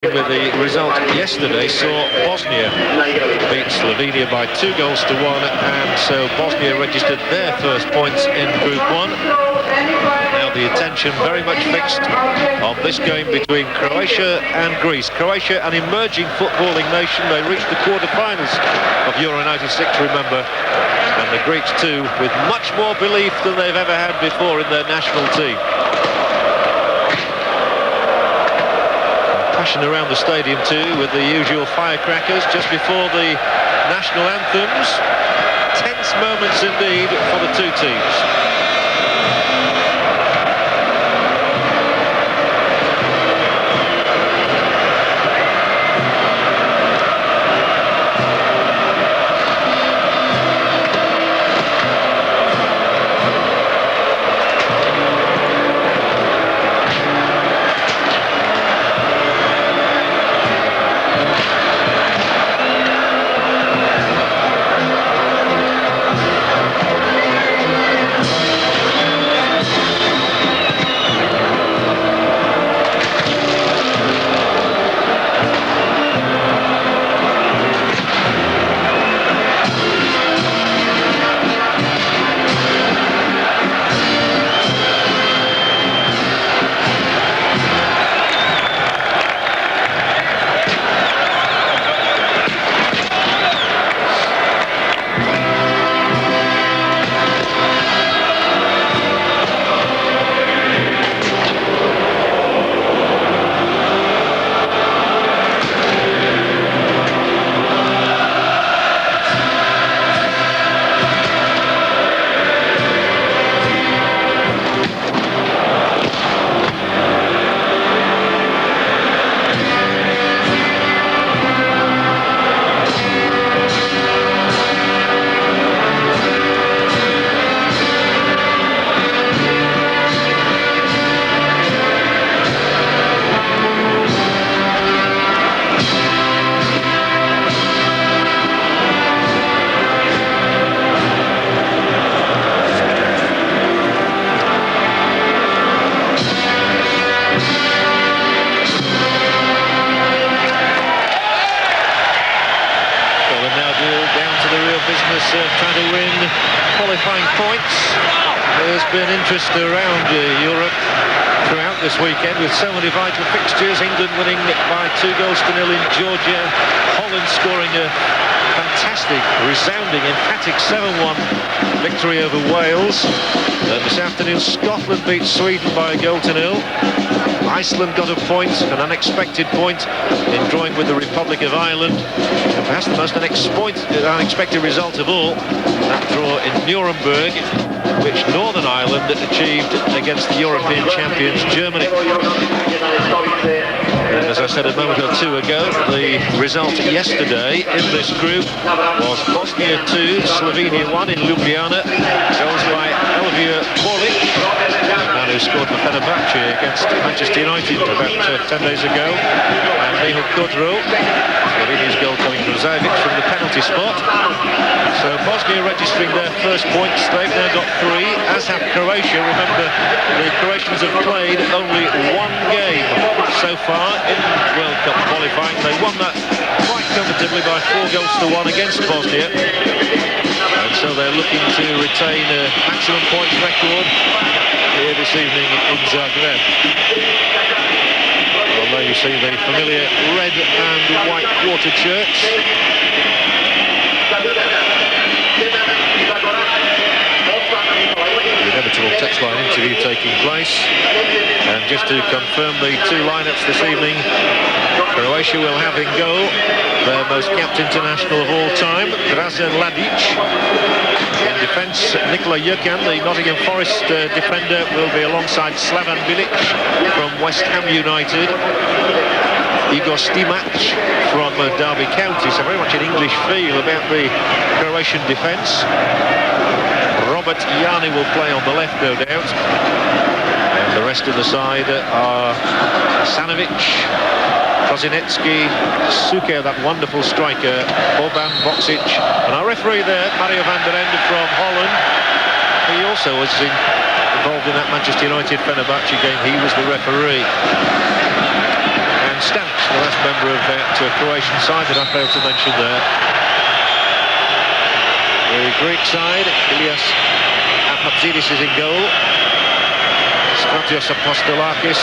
With the result yesterday saw Bosnia beat Slovenia by 2-1, and so Bosnia registered their first points in Group 1. Now the attention very much fixed on this game between Croatia and Greece. Croatia, an emerging footballing nation, they reached the quarter-finals of Euro 96, remember, and the Greeks too, with much more belief than they've ever had before in their national team. Passion around the stadium too, with the usual firecrackers just before the national anthems. Tense moments indeed for the two teams. Trying to win qualifying points. There's been interest around Europe throughout this weekend with so many vital fixtures. England winning by 2-0 in Georgia. Holland scoring a fantastic, resounding, emphatic 7-1 victory over Wales. This afternoon Scotland beat Sweden by 1-0. Iceland got a point, an unexpected point, in drawing with the Republic of Ireland. And perhaps the most unexpected result of all, that draw in Nuremberg, which Northern Ireland achieved against the European champions Germany. And as I said a moment or two ago, the result yesterday in this group was Bosnia 2, Slovenia 1 in Ljubljana. Goals by Elvir Bolic, who scored for Fenerbahce against Manchester United about 10 days ago, and Michal Kudro, Slovenia's goal coming from Zajevic from the penalty spot. So Bosnia registering their first points. They've now got 3, as have Croatia. Remember, the Croatians have played only one game so far in World Cup qualifying. They won that quite comfortably by 4-1 against Bosnia. And so they're looking to retain a maximum points record here this evening in Zagreb. Although you see the familiar red and white quartered shirts. The inevitable touchline interview taking place. And just to confirm the two lineups this evening, Croatia will have in goal their most capped international of all time, Drazen Ladic. In defence, Nikola Jurkan, the Nottingham Forest defender, will be alongside Slavan Bilic from West Ham United. Igor Stimac from Derby County, so very much an English feel about the Croatian defence. Robert Jani will play on the left, no doubt. And the rest of the side are Sanovic, Kozinecki, Suker, that wonderful striker, Boban Boksic, and our referee there, Mario van der Ende from Holland. He also was involved in that Manchester United Fenerbahce game. He was the referee. And Stanic, the last member of that Croatian side that I failed to mention there. The Greek side, Ilias Atmatzidis is in goal. Stratos Apostolakis,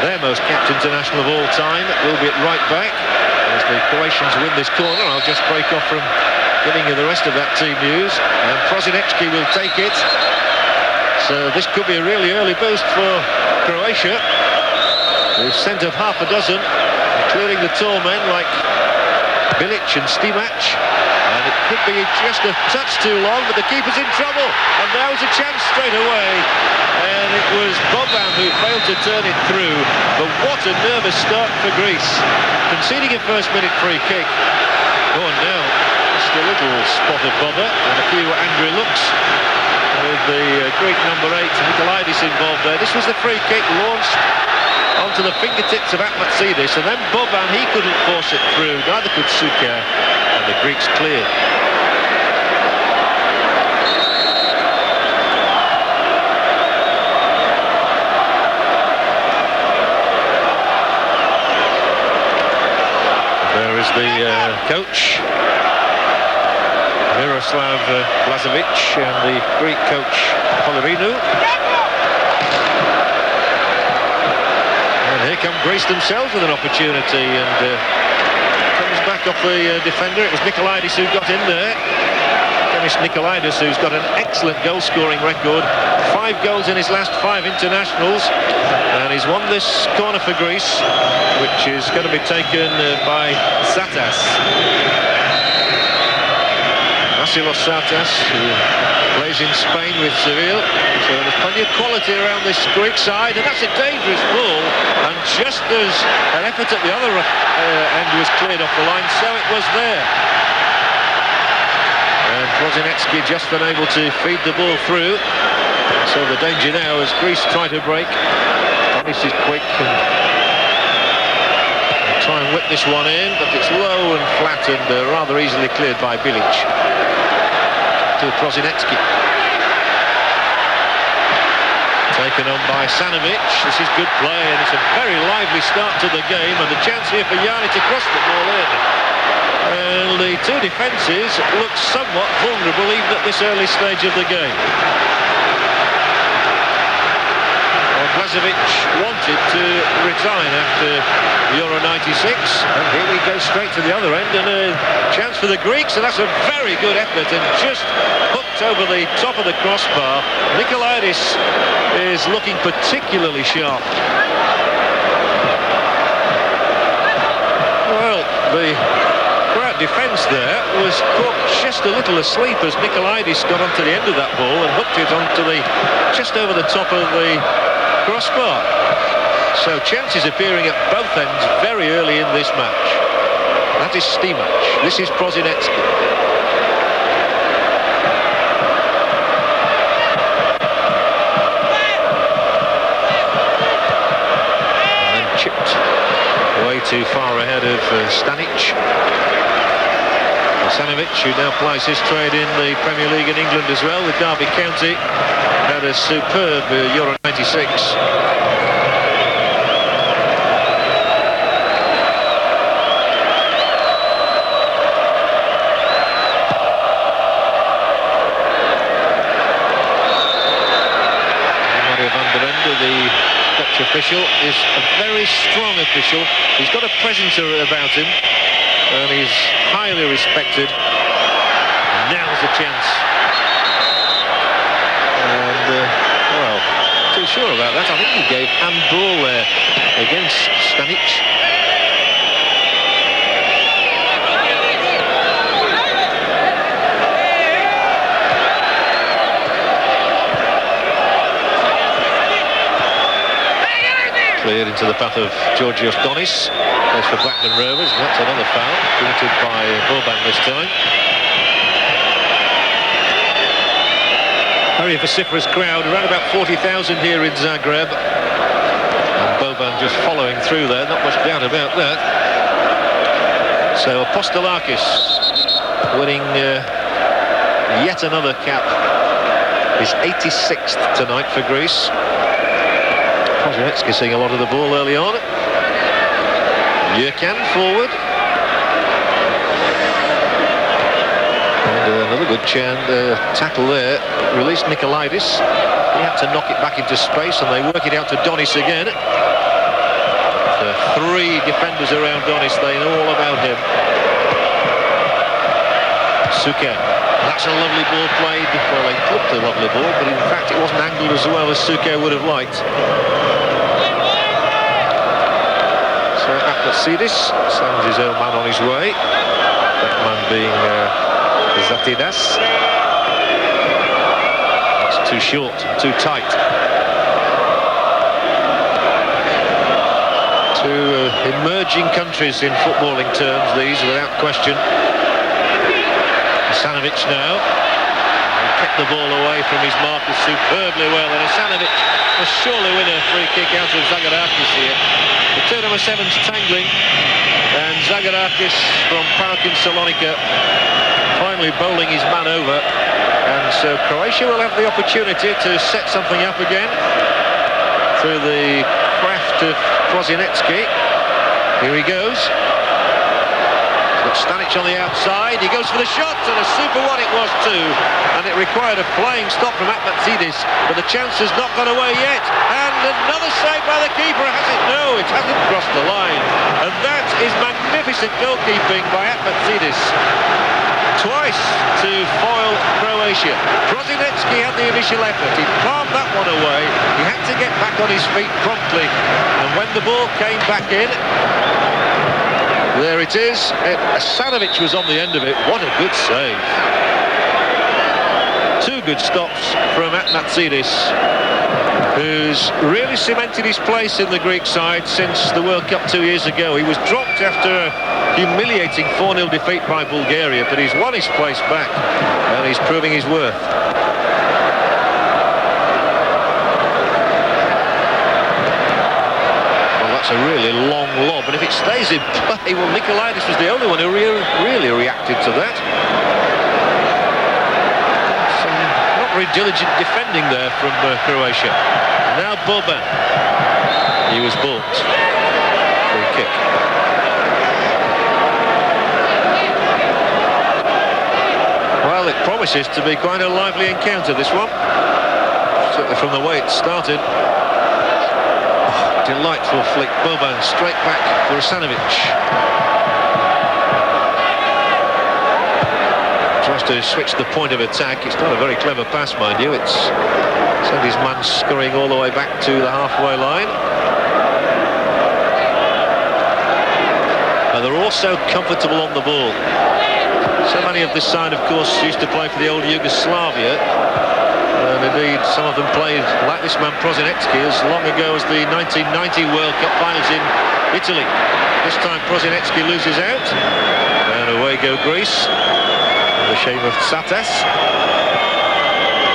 their most capped international of all time, will be at right back. As the Croatians win this corner, I'll just break off from giving you the rest of that team news. And Prosinecki will take it. So this could be a really early boost for Croatia. They've sent up half a dozen, including the tall men like Bilic and Stimac. And it could be just a touch too long, but the keeper's in trouble. And there was a chance straight away. And it was Boban who failed to turn it through. But what a nervous start for Greece. Conceding a first-minute free kick. Go on now. Just a little spot of bother and a few angry looks with the Greek number 8, Nikolaidis, involved there. This was the free kick launched onto the fingertips of Atmatzidis, and then Boban, he couldn't force it through, neither could Suker, and the Greeks cleared. There is the coach, Miroslav Blažević, and the Greek coach, Polirinu. And here come Greece themselves with an opportunity, and comes back off the defender. It was Nikolaidis who got in there. Demis Nikolaidis, who's got an excellent goal-scoring record. 5 goals in his last 5 internationals, and he's won this corner for Greece, which is going to be taken by Satas. Vasilos Satas, who plays in Spain with Seville. So there's plenty of quality around this Greek side, and that's a dangerous ball. And just as an effort at the other end was cleared off the line, so it was there. And Prosinecki just unable to feed the ball through. So the danger now as Greece try to break. This is quick and try and whip this one in, but it's low and flat and rather easily cleared by Bilic. To Prosinecki. Taken on by Sanovic. This is good play, and it's a very lively start to the game, and the chance here for Yanni to cross the ball in. And the two defences look somewhat vulnerable even at this early stage of the game. Blažević wanted to resign after Euro 96, and here we go straight to the other end, and a chance for the Greeks, and that's a very good effort, and just hooked over the top of the crossbar. Nikolaidis is looking particularly sharp. Well, the Croat defence there was caught just a little asleep as Nikolaidis got onto the end of that ball and hooked it onto just over the top of the crossbar. So chances appearing at both ends very early in this match. That is Stimac. This is Prosinecki. And then chipped way too far ahead of Stanic. Sanovic, who now plies his trade in the Premier League in England as well with Derby County, had a superb Euro 96. Mario van der Ende, the Dutch official, is a very strong official. He's got a presence about him, and he's highly respected. And now's the chance. And, well, too sure about that. I think he gave handball there against Stanic. Cleared into the path of Georgios Donis. Goes for Blackburn Rovers, and that's another foul committed by Boban this time. Very vociferous crowd, around about 40,000 here in Zagreb. And Boban just following through there, not much doubt about that. So Apostolakis winning yet another cap. His 86th tonight for Greece. Prosinecki seeing a lot of the ball early on. Jurkan forward. And another good tackle there. Released Nikolaidis. He had to knock it back into space, and they work it out to Donis again. Three defenders around Donis. They know all about him. Suker. That's a lovely ball played. Well, they looked a lovely ball, but in fact it wasn't angled as well as Suker would have liked. So Atmatsidis sends his own man on his way. That man being Zatidas. It's too short, too tight. Two emerging countries in footballing terms, these, without question. Asanovic now. He kept the ball away from his markers superbly well, and Asanovic will surely win a free kick out of Zagarakis here. The two number 7's tangling, and Zagarakis from PAOK in Salonika finally bowling his man over, and so Croatia will have the opportunity to set something up again through the craft of Prosinecki. Here he goes. Stanic on the outside, he goes for the shot, and a super one it was too, and it required a flying stop from Atmatsidis, but the chance has not gone away yet, and another save by the keeper. Has it? No, it hasn't crossed the line, and that is magnificent goalkeeping by Atmatsidis. Twice to foil Croatia. Prosinecki had the initial effort, he palmed that one away, he had to get back on his feet promptly, and when the ball came back in, there it is. Asanovic was on the end of it. What a good save. Two good stops from Atmatsidis, who's really cemented his place in the Greek side since the World Cup 2 years ago. He was dropped after a humiliating 4-0 defeat by Bulgaria, but he's won his place back, and he's proving his worth. That's a really long lob, and if it stays in play, well, Nikolaidis was the only one who really reacted to that. Some not very diligent defending there from Croatia. Now Boban. He was balked. Free kick. Well, it promises to be quite a lively encounter, this one. Certainly from the way it started. Delightful flick. Boban straight back for Asanovic. Tries to switch the point of attack. It's not a very clever pass, mind you. It's sent his man scurrying all the way back to the halfway line. And they're all so comfortable on the ball. So many of this side, of course, used to play for the old Yugoslavia. And indeed, some of them played, like this man Prosinecki, as long ago as the 1990 World Cup finals in Italy. This time Prosinecki loses out, and away go Greece. And the shame of Tsatas.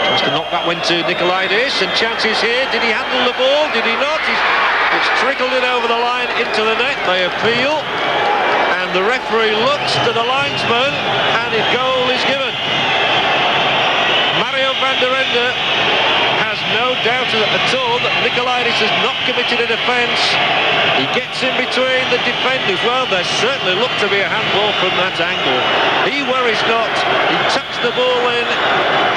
Tries to knock that one to Nikolaidis, and chances here. Did he handle the ball? Did he not? It's trickled it over the line into the net. They appeal, and the referee looks to the linesman, and a goal is given. Van der Ende has no doubt at all that Nikolaidis has not committed a defence. He gets in between the defenders. Well, there certainly looked to be a handball from that angle. He worries not. He tucks the ball in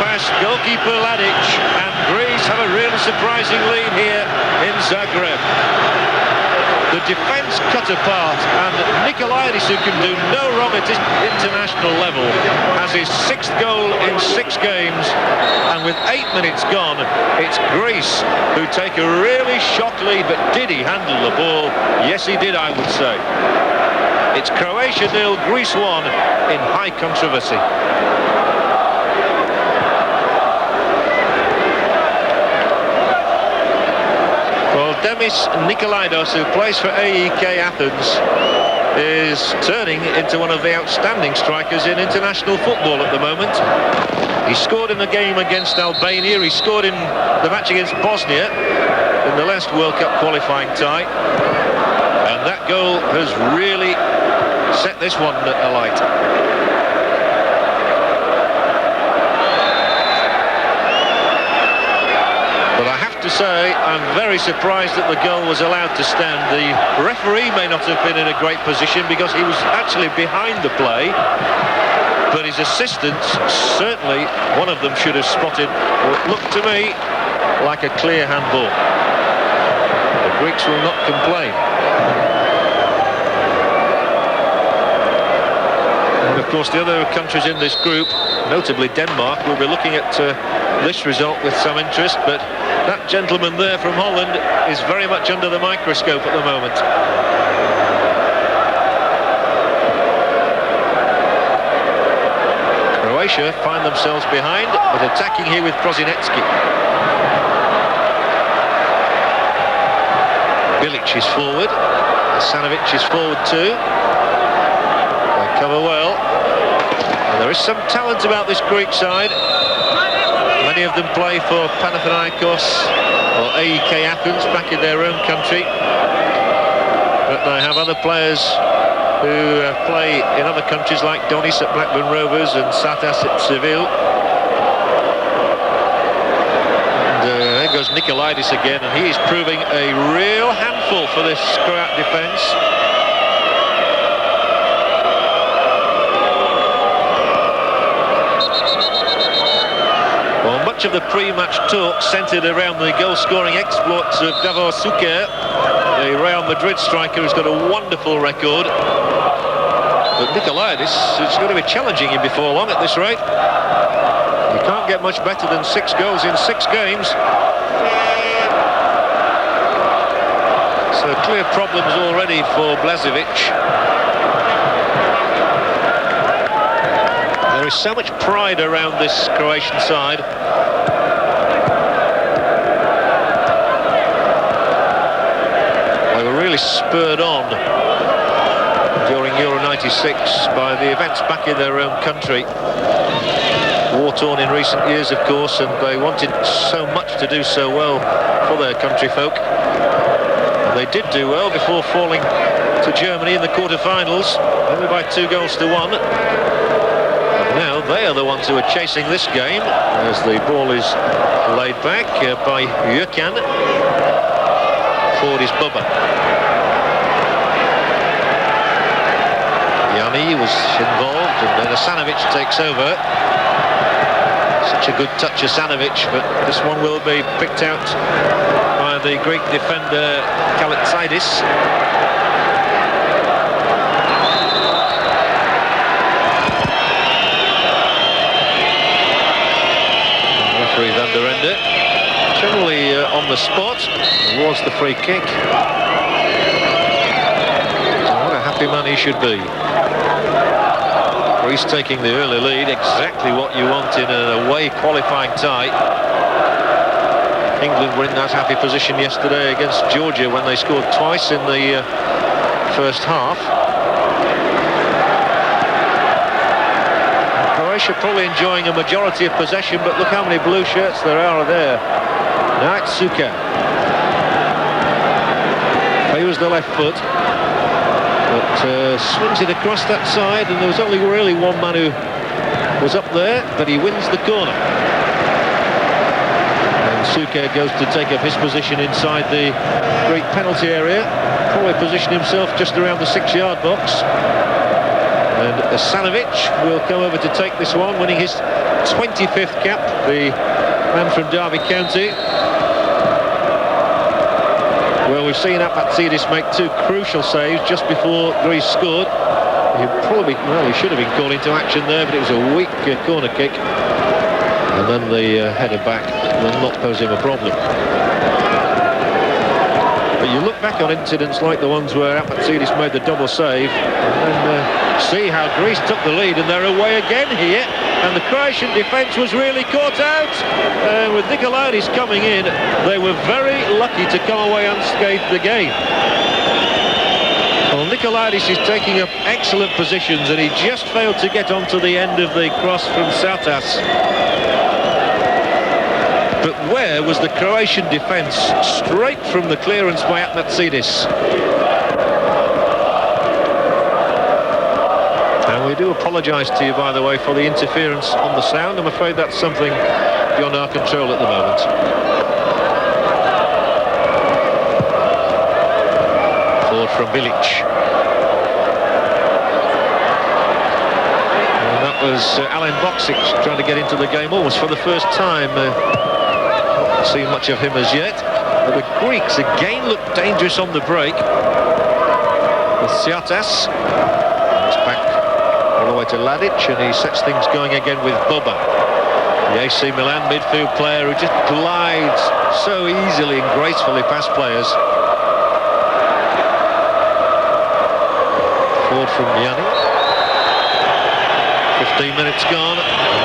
past goalkeeper Ladic, and Greece have a really surprising lead here in Zagreb. The defence cut apart, and Nikolaidis, who can do no wrong at international level, has his 6th goal in 6 games, and with 8 minutes gone, it's Greece who take a really shock lead. But did he handle the ball? Yes, he did, I would say. It's Croatia 0, Greece 1 in high controversy. Demis Nikolaidos, who plays for AEK Athens, is turning into one of the outstanding strikers in international football at the moment. He scored in the game against Albania, he scored in the match against Bosnia in the last World Cup qualifying tie, and that goal has really set this one alight. But I have to say I'm very surprised that the goal was allowed to stand. The referee may not have been in a great position because he was actually behind the play, but his assistants, certainly one of them should have spotted what looked to me like a clear handball. The Greeks will not complain. And of course the other countries in this group, notably Denmark, will be looking at this result with some interest, but that gentleman there from Holland is very much under the microscope at the moment. Croatia find themselves behind, but attacking here with Prosinecki. Bilic is forward, Asanovic is forward too. They cover well. And there is some talent about this Greek side. Many of them play for Panathinaikos or AEK Athens back in their own country. But they have other players who play in other countries like Donis at Blackburn Rovers and Satas at Seville. And there goes Nikolaidis again, and he is proving a real handful for this Croat defence. Well, much of the pre-match talk centred around the goal-scoring exploits of Davor Suker, the Real Madrid striker who's got a wonderful record. But Nikolaidis is going to be challenging him before long at this rate. You can't get much better than 6 goals in 6 games. So clear problems already for Blažević. There is so much pride around this Croatian side. They were really spurred on during Euro 96 by the events back in their own country. War-torn in recent years, of course, and they wanted so much to do so well for their country folk. And they did do well before falling to Germany in the quarter-finals, only by 2-1. And now they are the ones who are chasing this game as the ball is laid back by Jökan. Forward is Bubba. Yanni was involved, and then Asanovic takes over. Such a good touch, Asanovic, but this one will be picked out by the Greek defender Kalitsidis. Referee Van der Ende, generally on the spot, towards the free kick. So what a happy man he should be. Greece taking the early lead, exactly what you want in an away qualifying tie. England were in that happy position yesterday against Georgia when they scored twice in the first half. Croatia probably enjoying a majority of possession, but look how many blue shirts there are there. Now it's Suker. Favours the left foot, but swings it across that side, and there was only really one man who was up there, but he wins the corner. And Suker goes to take up his position inside the Greek penalty area, probably position himself just around the 6-yard box. And Asanovic will come over to take this one, winning his 25th cap, the man from Derby County. Well, we've seen Apatsidis make 2 crucial saves just before Greece scored. He should have been called into action there, but it was a weak corner kick. And then the header back will not pose him a problem. But you look back on incidents like the ones where Apatsidis made the double save, and then see how Greece took the lead, and they're away again here. And the Croatian defence was really caught out. With Nikolaidis coming in, they were very lucky to come away unscathed again. Well, Nikolaidis is taking up excellent positions, and he just failed to get onto the end of the cross from Satas. But where was the Croatian defence? Straight from the clearance by Atmatsidis. And we do apologise to you, by the way, for the interference on the sound. I'm afraid that's something beyond our control at the moment. forward from Bilic. And that was Alen Boksic trying to get into the game almost for the first time. Not seen much of him as yet. But the Greeks again look dangerous on the break. With Tsiatas. It's back all the way to Ladic, and he sets things going again with Boban. The AC Milan midfield player who just glides so easily and gracefully past players. Forward from Yanni. 15 minutes gone.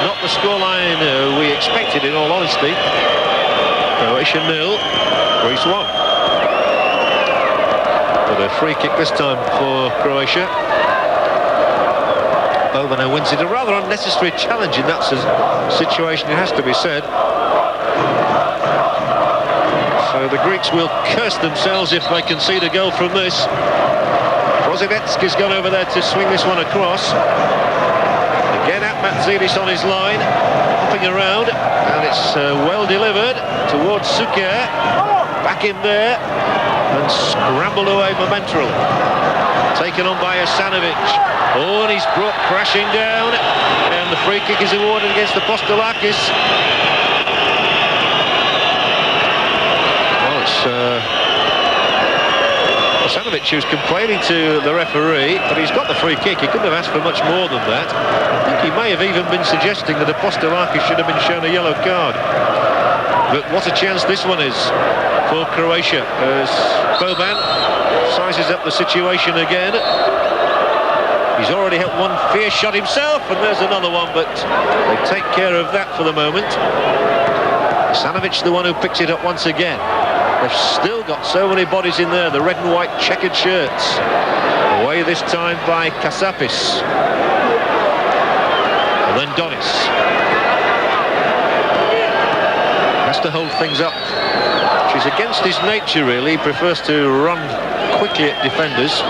Not the scoreline we expected, in all honesty. Croatia 0, Greece 1. But a free kick this time for Croatia. Boban wins it. A rather unnecessary challenge in that situation, it has to be said. So the Greeks will curse themselves if they concede a goal from this. Rosivetsky's gone over there to swing this one across. Again at Matzidis on his line, hopping around, and it's well delivered towards Suker. Back in there and scrambled away momentarily. Taken on by Asanovic. Oh, and he's brought crashing down, and the free kick is awarded against the Apostolakis. Well, it's Asanovic who's complaining to the referee, but he's got the free kick. He couldn't have asked for much more than that. I think he may have even been suggesting that Apostolakis should have been shown a yellow card. But what a chance this one is for Croatia, as Boban sizes up the situation again. He's already hit one fierce shot himself, and there's another one, but they take care of that for the moment. Asanovic, the one who picks it up once again. They've still got so many bodies in there, the red and white checkered shirts. Away this time by Kasapis. And then Donis. Has to hold things up. Which is against his nature, really. He prefers to run quickly at defenders.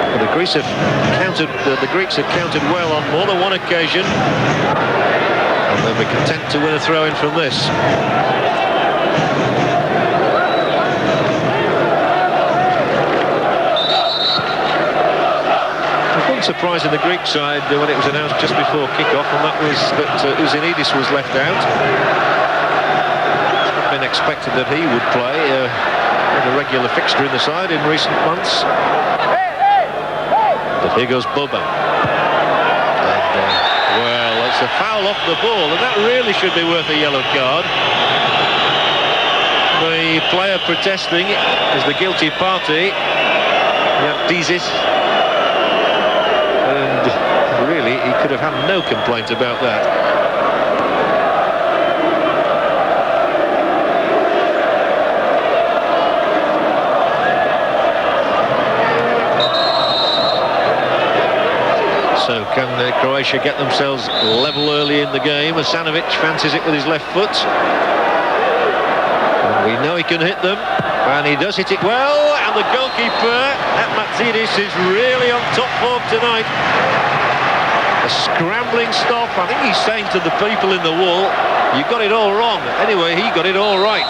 But the Greeks have countered well on more than one occasion. And they'll be content to win a throw-in from this. One surprise in the Greek side when it was announced just before kick-off, and that was that Uzinidis was left out. It had been expected that he would play, a regular fixture in the side in recent months. But here goes Boban. And, well, it's a foul off the ball, and that really should be worth a yellow card. The player protesting is the guilty party, Dizis. And really, he could have had no complaint about that. So can Croatia get themselves level early in the game? Asanovic fancies it with his left foot. And we know he can hit them, and he does hit it well. And the goalkeeper, Matzidis, is really on top form tonight. A scrambling stop. I think he's saying to the people in the wall, you got it all wrong. Anyway, he got it all right.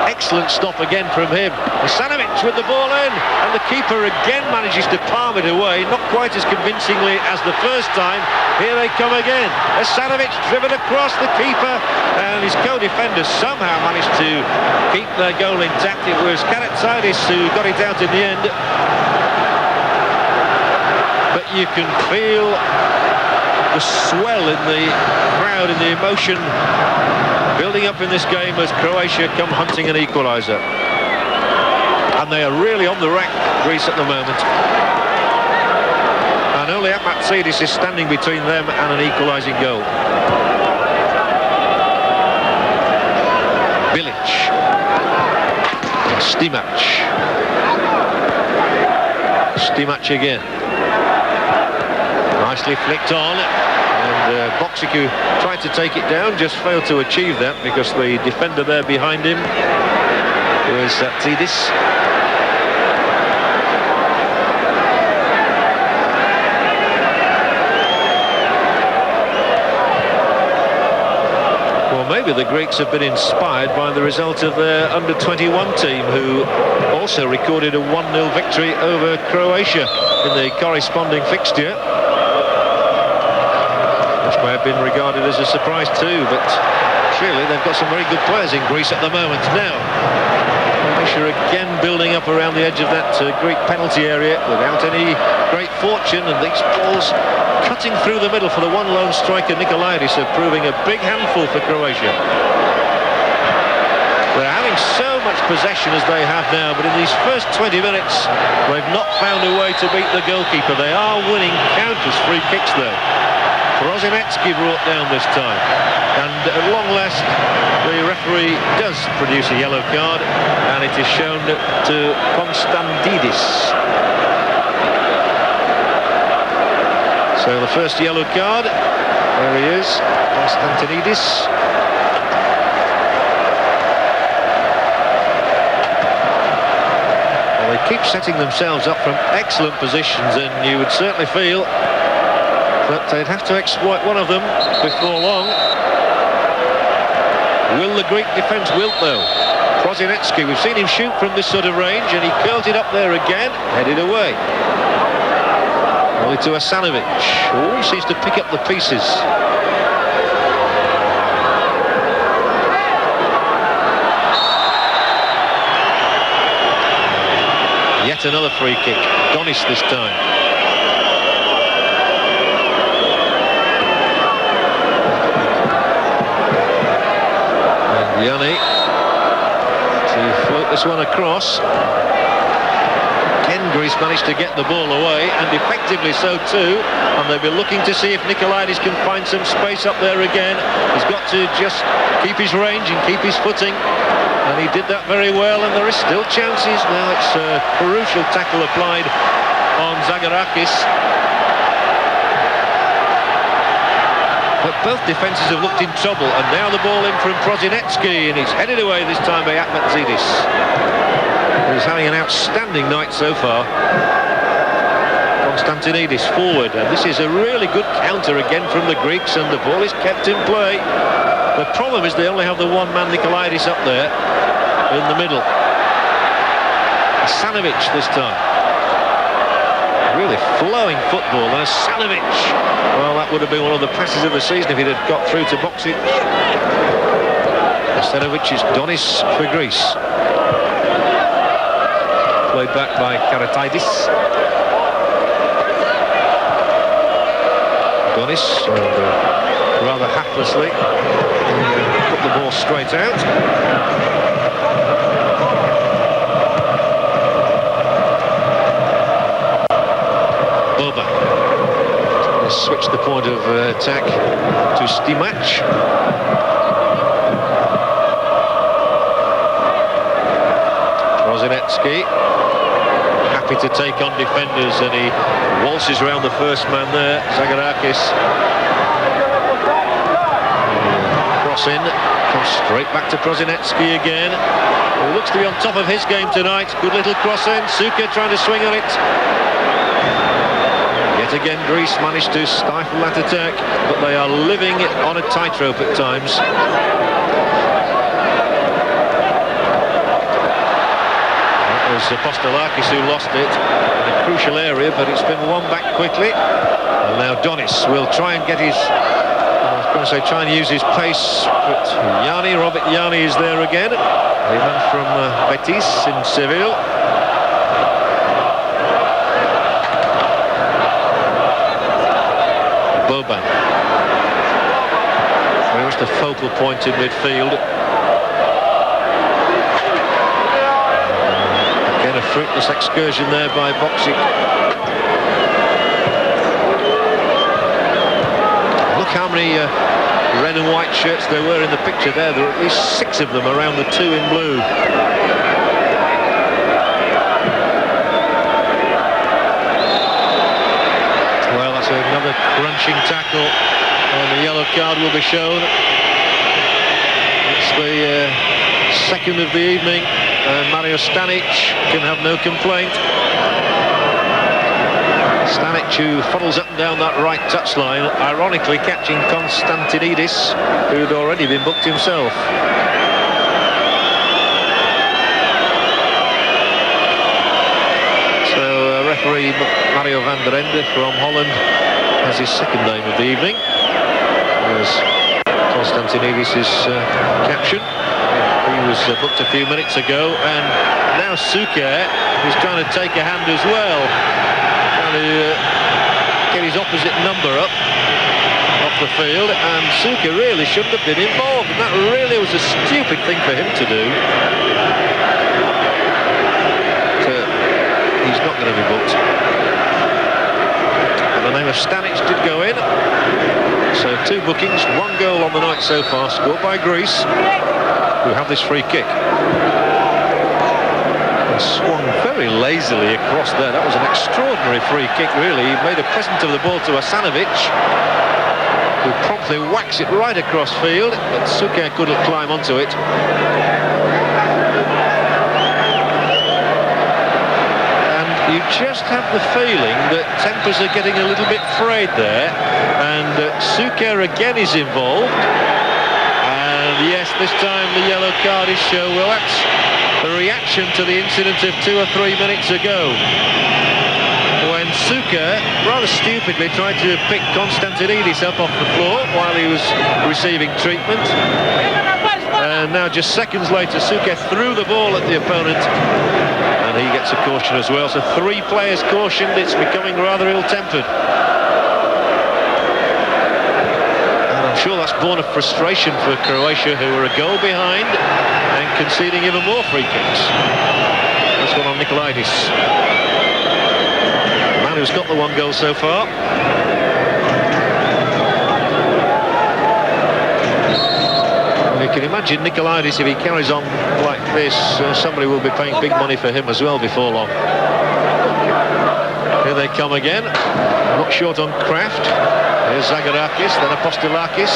Excellent stop again from him. Asanovic with the ball in, and the keeper again manages to palm it away, not quite as convincingly as the first time. Here they come again. Asanovic driven across the keeper, and his co-defenders somehow managed to keep their goal intact. It was Karatsaitis who got it out in the end. But you can feel the swell in the crowd, in the emotion building up in this game as Croatia come hunting an equaliser. And they are really on the rack, Greece, at the moment. And only Matzidis is standing between them and an equalising goal. Bilic. Stimac. Stimac again. Nicely flicked on. And Boksic, who tried to take it down, just failed to achieve that because the defender there behind him was Tidis. Well, maybe the Greeks have been inspired by the result of their under-21 team, who also recorded a 1-0 victory over Croatia in the corresponding fixture, which may have been regarded as a surprise too, but clearly they've got some very good players in Greece at the moment. Now, Croatia again building up around the edge of that Greek penalty area without any great fortune, and these balls cutting through the middle for the one lone striker, Nikolaidis, are proving a big handful for Croatia. They're having so much possession as they have now, but in these first 20 minutes, they've not found a way to beat the goalkeeper. They are winning countless free kicks, though. Prosinecki brought down this time. And at long last, the referee does produce a yellow card, and it is shown to Konstantidis. So the first yellow card, there he is, Konstantidis. They keep setting themselves up from excellent positions, and you would certainly feel that they'd have to exploit one of them before long. Will the Greek defence wilt, though? Prosinecki, we've seen him shoot from this sort of range, and he curled it up there again, headed away. Only to Asanovic. Oh, he seems to pick up the pieces. Yet another free kick. Donis this time. And Yanni to float this one across. Again, Greece managed to get the ball away, and effectively so too. And they'll be looking to see if Nikolaidis can find some space up there again. He's got to just keep his range and keep his footing. And he did that very well, and there is still chances. Now it's a crucial tackle applied on Zagorakis. But both defences have looked in trouble, and now the ball in from Prosinecki, and he's headed away this time by Atmatzidis. He's having an outstanding night so far. Konstantidis forward, and this is a really good counter again from the Greeks, and the ball is kept in play. The problem is they only have the one-man Nikolaidis up there in the middle. Asanovic this time. Really flowing football, and Asanovic. Well, that would have been one of the passes of the season if he'd have got through to Boksic. Asanovic is Donis for Greece. Played back by Karataidis. Donis, rather haplessly, put the ball straight out. Boba. They switch the point of attack to Stimac. Prosinecki, happy to take on defenders, and he waltzes around the first man there, Zagorakis. Cross in, comes straight back to Prosinecki again. He looks to be on top of his game tonight. Good little cross in, Suka trying to swing on it. Yet again, Greece managed to stifle that attack, but they are living on a tightrope at times. That was Apostolakis who lost it in a crucial area, but it's been won back quickly. And now Donis will try and get his, I was going to say try and use his pace, but Robert Yanni is there again. The man from Betis in Seville. Boban. Very much the focal point in midfield. Again, a fruitless excursion there by Boksic. Look how many red and white shirts there were in the picture there. There were at least 6 of them around the 2 in blue. Well, that's another crunching tackle, and the yellow card will be shown. It's the second of the evening, and Mario Stanic can have no complaint. Stanic, who funnels up and down that right touchline, ironically catching Konstantidis, who'd already been booked himself. referee Mario van der Ende from Holland has his second name of the evening. There's Konstantinidis' caption. He was booked a few minutes ago, and now Suker is trying to take a hand as well, trying to get his opposite number up off the field, and Suker really shouldn't have been involved, and that really was a stupid thing for him to do. He's not going to be booked. And the name of Stanic did go in. So 2 bookings, 1 goal on the night so far, scored by Greece, who have this free kick. And swung very lazily across there. That was an extraordinary free kick, really. He made a present of the ball to Asanovic, who promptly whacks it right across field, but Suker couldn't climb onto it. You just have the feeling that tempers are getting a little bit frayed there, and Suker again is involved, and yes, this time the yellow card is shown. Well, that's the reaction to the incident of 2 or 3 minutes ago, when Suker rather stupidly tried to pick Konstantinidis up off the floor while he was receiving treatment, and now just seconds later Suker threw the ball at the opponent, and he gets a caution as well. So 3 players cautioned. It's becoming rather ill-tempered. And I'm sure that's born of frustration for Croatia, who were a goal behind and conceding even more free kicks. This one on Nikolaidis, the man who's got the 1 goal so far. You can imagine Nikolaidis, if he carries on like this, somebody will be paying big money for him as well before long. Here they come again, not short on craft. Here's Zagorakis, then Apostolakis,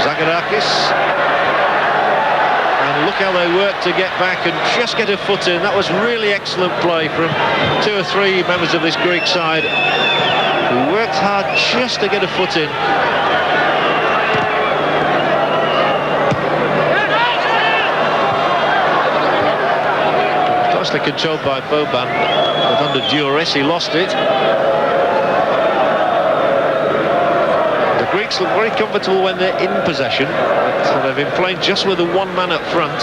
Zagorakis. And look how they work to get back and just get a foot in. That was really excellent play from 2 or 3 members of this Greek side, who worked hard just to get a foot in. Nicely controlled by Boban, but under duress he lost it. The Greeks look very comfortable when they're in possession, so they've been playing just with a 1 man up front.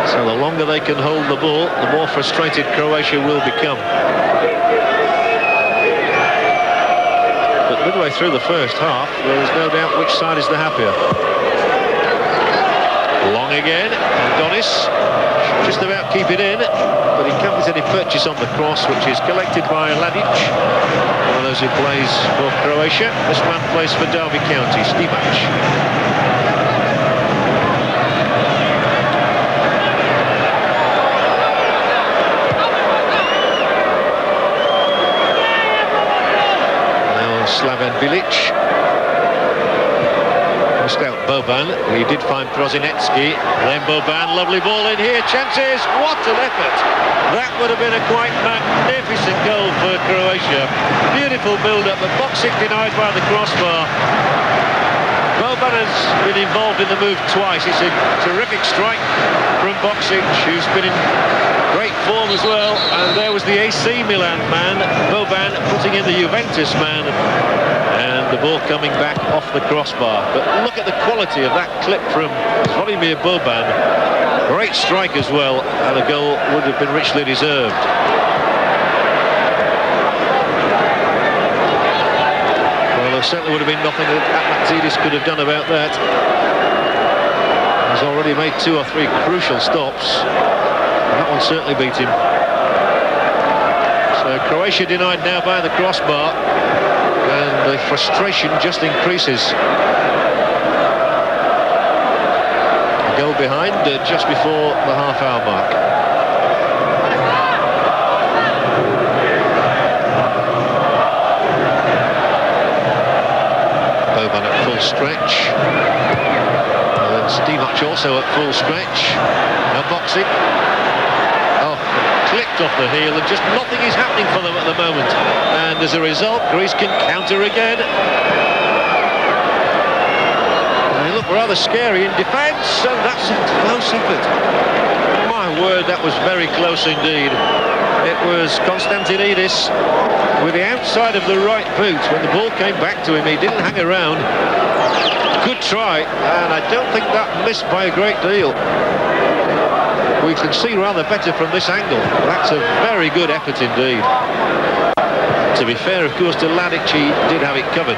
So the longer they can hold the ball, the more frustrated Croatia will become. But midway through the first half, there is no doubt which side is the happier. Long again, Donis just about keep it in, but he can't get any purchase on the cross, which is collected by Ladic, one of those who plays for Croatia. This man plays for Derby County, Stimac. Now Slaven Bilic. Missed out Boban. He did find Prosinecki. Then Boban, lovely ball in here. Chances. What an effort. That would have been a quite magnificent goal for Croatia. Beautiful build-up. The box hit denied by the crossbar. Boban has been involved in the move twice. It's a terrific strike from Boksic, who's been in great form as well. And there was the AC Milan man, Boban, putting in the Juventus man. And the ball coming back off the crossbar. But look at the quality of that clip from Vladimir Boban. Great strike as well, and the goal would have been richly deserved. Well, there certainly would have been nothing that Atmatzidis could have done about that. He's already made 2 or 3 crucial stops, and that one certainly beat him. So Croatia denied now by the crossbar, and the frustration just increases. A goal behind just before the half-hour mark. Boban at full stretch. And then Stimac also at full stretch. Now Boksic. Clipped off the heel, and just nothing is happening for them at the moment, and as a result Greece can counter again. They look rather scary in defence, and that's a close effort. My word, that was very close indeed. It it was Konstantinidis with the outside of the right boot. When the ball came back to him, he didn't hang around. Good try, and I don't think that missed by a great deal. We can see rather better from this angle. That's a very good effort indeed. To be fair, of course, to Ladic, he did have it covered.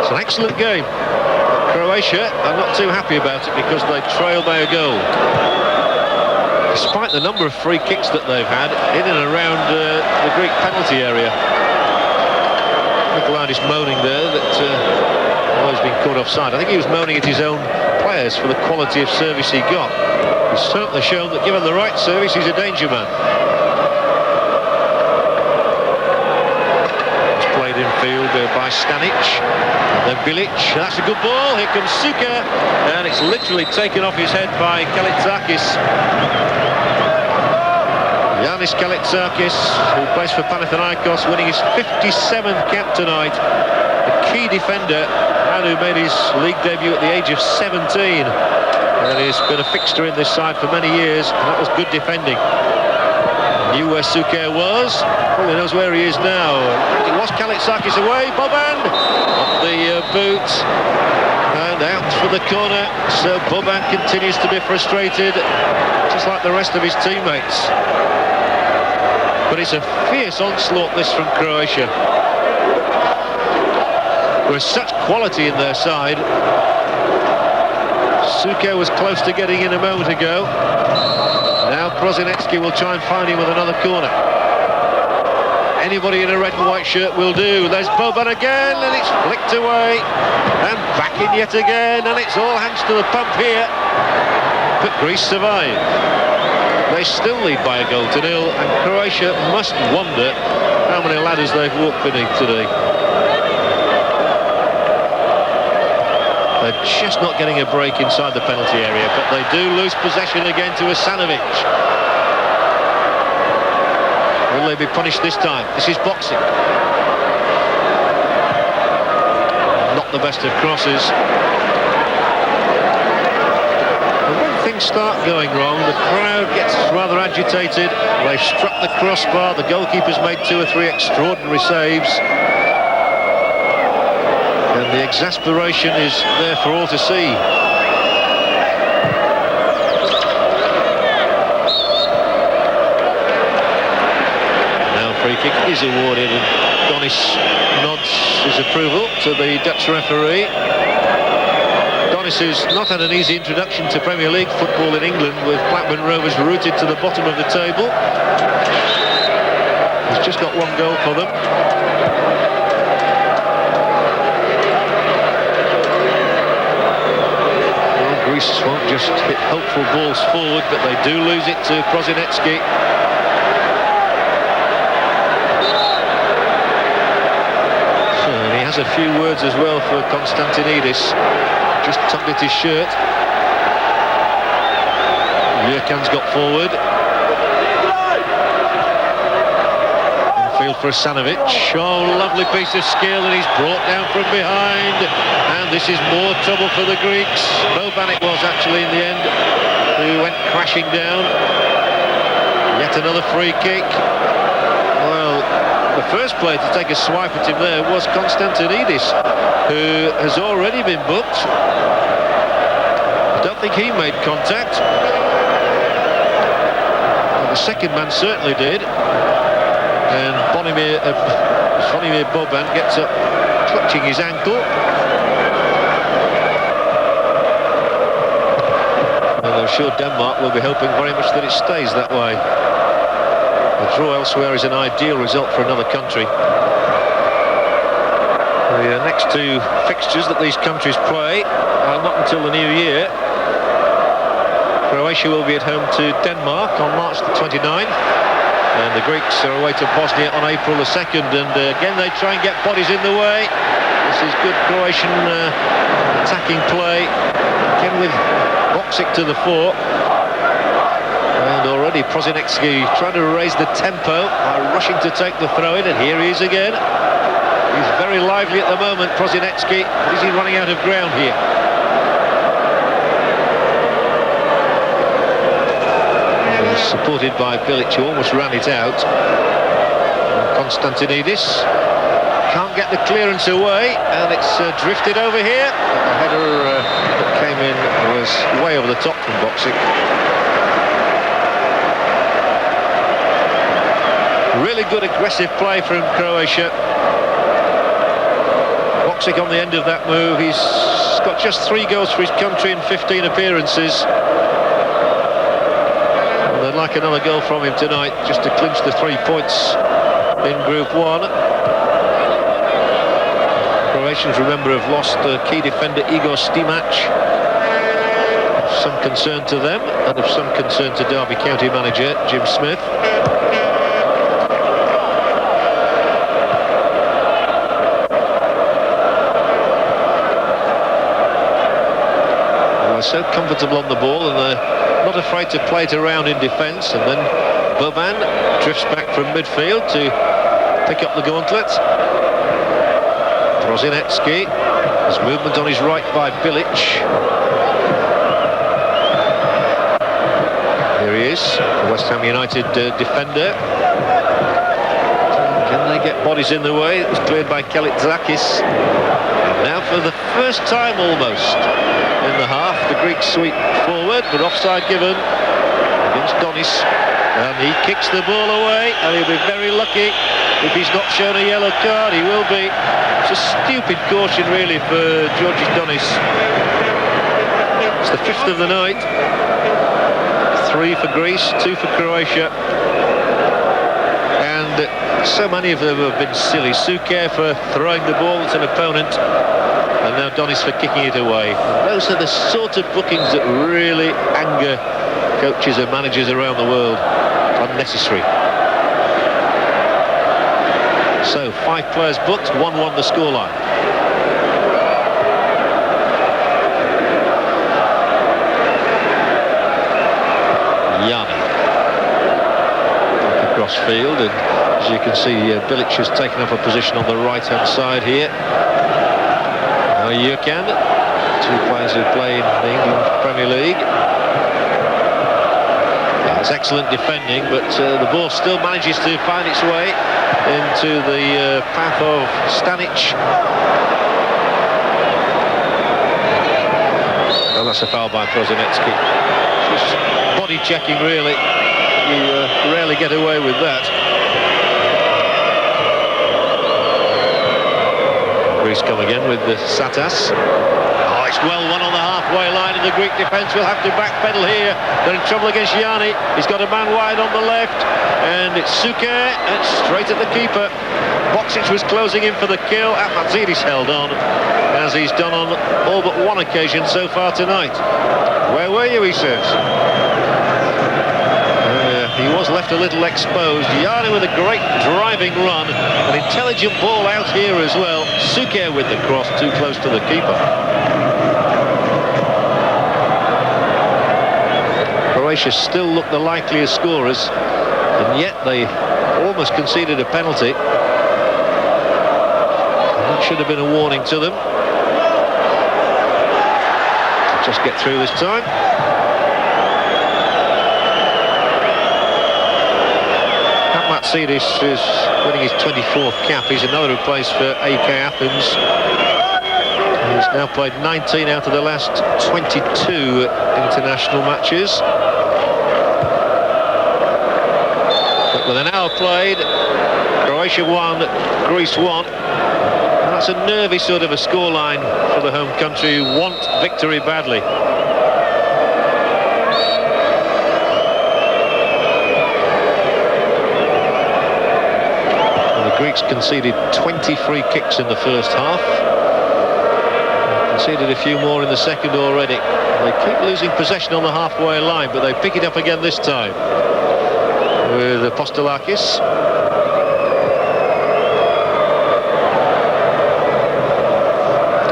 It's an excellent game. Croatia are not too happy about it because they trail by a goal. Despite the number of free kicks that they've had in and around the Greek penalty area. Nikolaitis moaning there that he's been caught offside. I think he was moaning at his own players for the quality of service he got. He's certainly shown that given the right service, he's a danger man. It's played in field by Stanic. And then Bilic. That's a good ball. Here comes Suka. And it's literally taken off his head by Kalitsakis. Yanis Kalitsakis, who plays for Panathinaikos, winning his 57th cap tonight. A key defender, and who made his league debut at the age of 17. And he's been a fixture in this side for many years, and that was good defending. Knew where Suker was, probably knows where he is now. It was Kalitsakis away, Boban, off the boot, and out for the corner. So Boban continues to be frustrated, just like the rest of his teammates. But it's a fierce onslaught, this, from Croatia. There's such quality in their side. Suker was close to getting in a moment ago. Now Prosinecki will try and find him with another corner. Anybody in a red and white shirt will do. There's Boban again, and it's flicked away. And back in yet again, and it's all hands to the pump here. But Greece survive. They still lead by 1-0, and Croatia must wonder how many ladders they've walked beneath today. They're just not getting a break inside the penalty area, but they do lose possession again to Asanovic. Will they be punished this time? This is boxing. Not the best of crosses. Things start going wrong, the crowd gets rather agitated. They've struck the crossbar, the goalkeeper's made 2 or 3 extraordinary saves, and the exasperation is there for all to see. Now free kick is awarded, and Donis nods his approval to the Dutch referee. Who's not had an easy introduction to Premier League football in England, with Blackburn Rovers rooted to the bottom of the table. He's just got 1 goal for them. Well, Greece won't just hit hopeful balls forward, but they do lose it to Prosinecki. And he has a few words as well for Konstantinidis. Just tugged at his shirt. Jurkan's got forward. In field for Asanovic. Oh, lovely piece of skill, and he's brought down from behind. And this is more trouble for the Greeks. Boban it was actually in the end, who went crashing down. Yet another free kick. Well, the first player to take a swipe at him there was Konstantinidis, who has already been booked. I don't think he made contact. Well, the second man certainly did. And Bonimir Boban gets up, clutching his ankle. And I'm sure Denmark will be hoping very much that it stays that way. A draw elsewhere is an ideal result for another country. The next 2 fixtures that these countries play are not until the new year. Croatia will be at home to Denmark on March the 29th, and the Greeks are away to Bosnia on April the 2nd, and again they try and get bodies in the way. This is good Croatian attacking play, again with Boksic to the fore. And already Prosinecki trying to raise the tempo by rushing to take the throw-in, and here he is again. He's very lively at the moment, Prosinecki. Is he running out of ground here? He's supported by Bilic, who almost ran it out. And Konstantinidis can't get the clearance away, and it's drifted over here. The header that came in was way over the top from Boxic. Really good aggressive play from Croatia. Boxic on the end of that move. He's got just 3 goals for his country in 15 appearances. And they'd like another goal from him tonight just to clinch the 3 points in Group 1. Croatians, remember, have lost key defender Igor Stimac. Of some concern to them, and of some concern to Derby County manager Jim Smith. They're so comfortable on the ball, and they're not afraid to play it around in defence. And then Boban drifts back from midfield to pick up the gauntlet. Prosinecki, there's movement on his right by Bilic. Here he is, the West Ham United defender. Can they get bodies in the way? It was cleared by Kalitzakis. And now for the first time almost in the half, the Greeks sweep forward, but offside given against Donis. And he kicks the ball away, and he'll be very lucky if he's not shown a yellow card. He will be. It's a stupid caution really for Georgis Donis. It's the 5th of the night. 3 for Greece, 2 for Croatia. And so many of them have been silly. Suker for throwing the ball at an opponent, and now Donis for kicking it away. And those are the sort of bookings that really anger coaches and managers around the world. Unnecessary. So 5 players booked, 1-1 the scoreline. Yanni across field, and as you can see, Bilic has taken up a position on the right-hand side here. Now Jurkan, 2 players who play in the England Premier League. It's excellent defending, but the ball still manages to find its way into the path of Stanic. Well, that's a foul by Prosinecki. Just body checking, really. You rarely get away with that. Greece come again with the Satas. Oh, it's well won on the halfway line, and the Greek defence will have to backpedal here. They're in trouble against Yanni. He's got a man wide on the left, and it's Suker, and straight at the keeper. Boxic was closing in for the kill. Atmatzidis held on, as he's done on all but one occasion so far tonight. Where were you, he says. He was left a little exposed. Yanni with a great driving run. An intelligent ball out here as well. Suker with the cross, too close to the keeper. Croatia still look the likeliest scorers, and yet they almost conceded a penalty. And that should have been a warning to them. Just get through this time. Atmatzidis is winning his 24th cap. He's another who plays for AK Athens. He's now played 19 out of the last 22 international matches. But with an hour played, Croatia 1, Greece 1. And that's a nervy sort of a scoreline for the home country who want victory badly. Greeks conceded 20 free kicks in the first half. Conceded a few more in the second already. They keep losing possession on the halfway line, but they pick it up again this time with Apostolakis.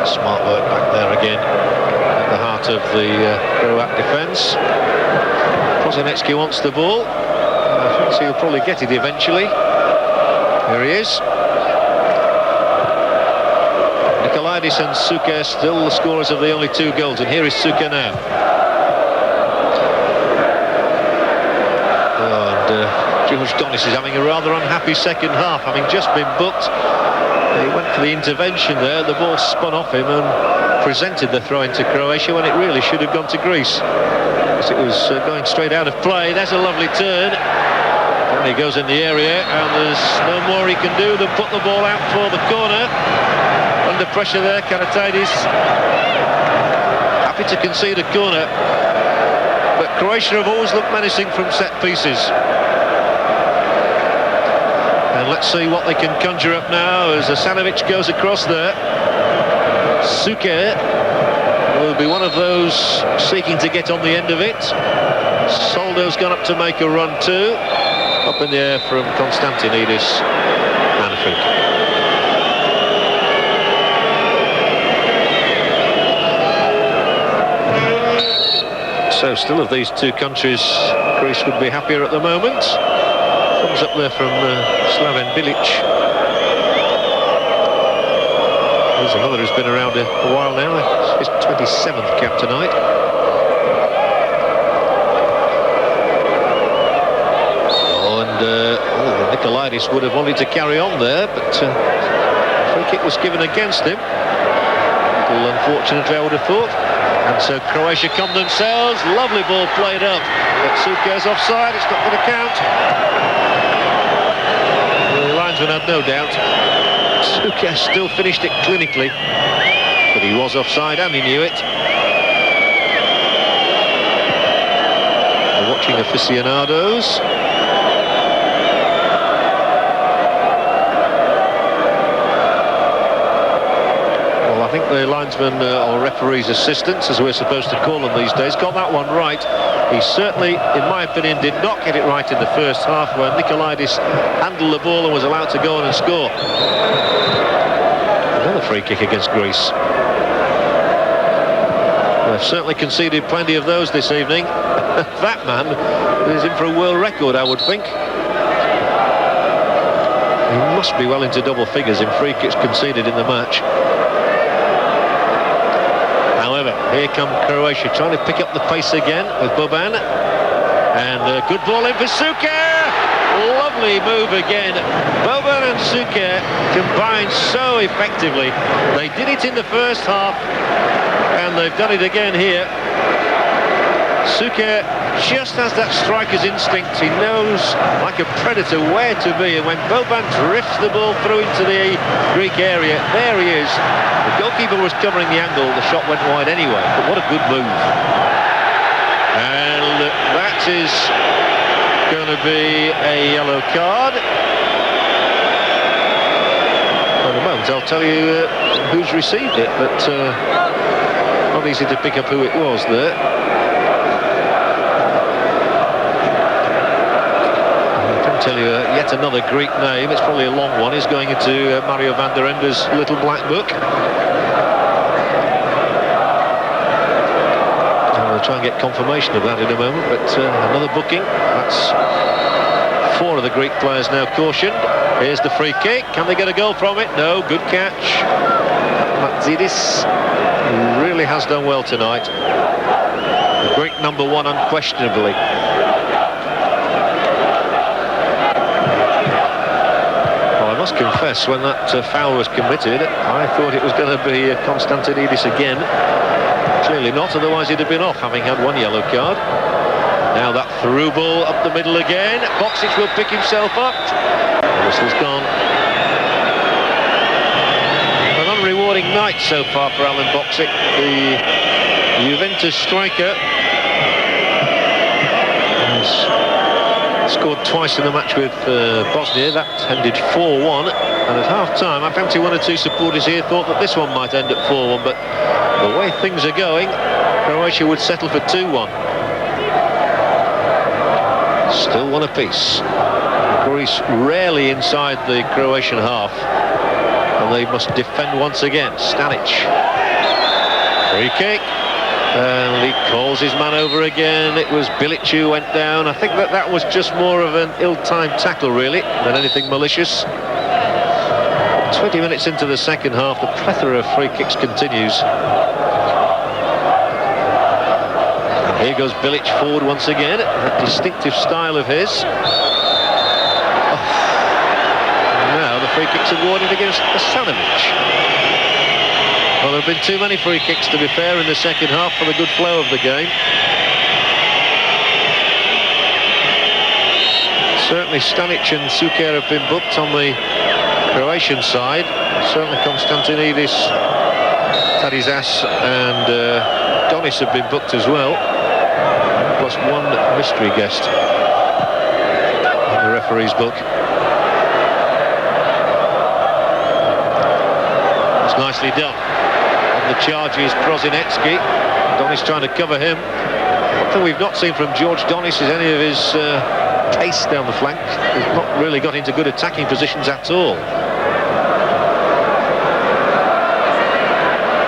Smart work back there again at the heart of the Croat defence. Kozanecki wants the ball. I think he'll probably get it eventually. Here he is. Nikolaidis and Suker still the scorers of the only 2 goals, and here is Suker now. George Donis is having a rather unhappy second half, having just been booked. He went for the intervention there, the ball spun off him and presented the throw into Croatia when it really should have gone to Greece, because it was going straight out of play. There's a lovely turn, and he goes in the area, and there's no more he can do than put the ball out for the corner. Under pressure there, Karatidis happy to concede a corner, but Croatia have always looked menacing from set pieces. And let's see what they can conjure up now as Asanovic goes across there. Suker will be one of those seeking to get on the end of it. Soldo's gone up to make a run too. Up in the air from Konstantinidis. Manfred. So still of these 2 countries, Greece would be happier at the moment. Comes up there from Slaven Bilic. There's another who's been around a while now. His 27th cap tonight. Nikolaidis would have wanted to carry on there, but free kick was given against him. A little unfortunately, I would have thought. And so Croatia come themselves. Lovely ball played up, but Suker's offside. It's not going to count. The linesman had no doubt. Suker still finished it clinically, but he was offside and he knew it. We're watching aficionados. I think the linesman or referee's assistants, as we're supposed to call them these days, got that one right. He certainly, in my opinion, did not get it right in the first half, where Nikolaidis handled the ball and was allowed to go on and score. Another free kick against Greece. They've certainly conceded plenty of those this evening. That man is in for a world record, I would think. He must be well into double figures in free kicks conceded in the match. However, here come Croatia trying to pick up the pace again with Boban. And a good ball in for Suker. Lovely move again. Boban and Suker combined so effectively. They did it in the first half, and they've done it again here. Suker just has that striker's instinct. He knows, like a predator, where to be. And when Boban drifts the ball through into the Greek area, there he is. The goalkeeper was covering the angle. The shot went wide anyway. But what a good move. And that is going to be a yellow card. In a moment, I'll tell you who's received it. But not easy to pick up who it was there. Tell you yet another Greek name. It's probably a long one. He's going into Mario van der Ende's little black book. And we'll try and get confirmation of that in a moment, but another booking. That's 4 of the Greek players now cautioned. Here's the free kick. Can they get a goal from it? No. Good catch. Matzidis really has done well tonight. The Greek number 1 unquestionably. I must confess, when that foul was committed, I thought it was going to be Konstantinidis again. Clearly not, otherwise he'd have been off, having had 1 yellow card. Now that through ball up the middle again. Boksic will pick himself up. The whistle's gone. An unrewarding night so far for Alan Boksic, the Juventus striker. Scored twice in the match with Bosnia. That ended 4-1, and at half-time I fancy 1 or 2 supporters here thought that this one might end at 4-1, but the way things are going, Croatia would settle for 2-1. Still 1 apiece. Greece rarely inside the Croatian half, and they must defend once again. Stanic. Free kick. And he calls his man over again. It was Bilic who went down. I think that was just more of an ill-timed tackle, really, than anything malicious. 20 minutes into the second half, the plethora of free kicks continues. And here goes Bilic forward once again, that distinctive style of his. Oh. Now the free kicks awarded against Asanovic. Well, there have been too many free kicks, to be fair, in the second half for the good flow of the game. Certainly Stanic and Suker have been booked on the Croatian side. Certainly Konstantinidis, Tadizas and Donis have been booked as well. Plus one mystery guest in the referee's book. It's nicely done. The charge is Prosinecki. Donis trying to cover him. One thing we've not seen from George Donis is any of his pace down the flank. He's not really got into good attacking positions at all.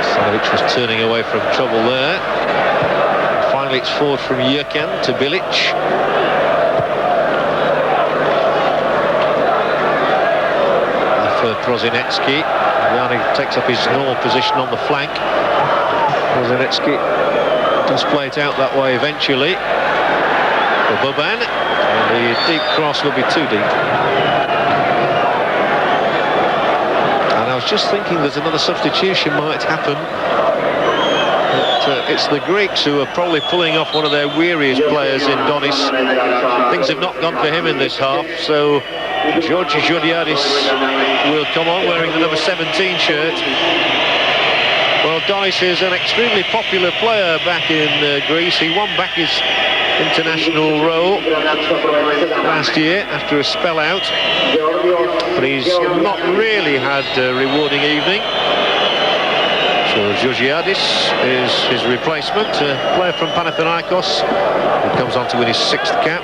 Stanovic was turning away from trouble there. And finally it's forward from Jurkan to Bilic. For Prosinecki. Jani takes up his normal position on the flank. Prosinecki does play it out that way eventually for Boban, and the deep cross will be too deep. And I was just thinking there's another substitution might happen. But, it's the Greeks who are probably pulling off one of their weariest players in Donis. Things have not gone for him in this half, so George Georgiadis will come on wearing the number 17 shirt. Well, Donis is an extremely popular player back in Greece. He won back his international role last year after a spell out, but he's not really had a rewarding evening. So Georgiadis is his replacement, a player from Panathinaikos who comes on to win his 6th cap.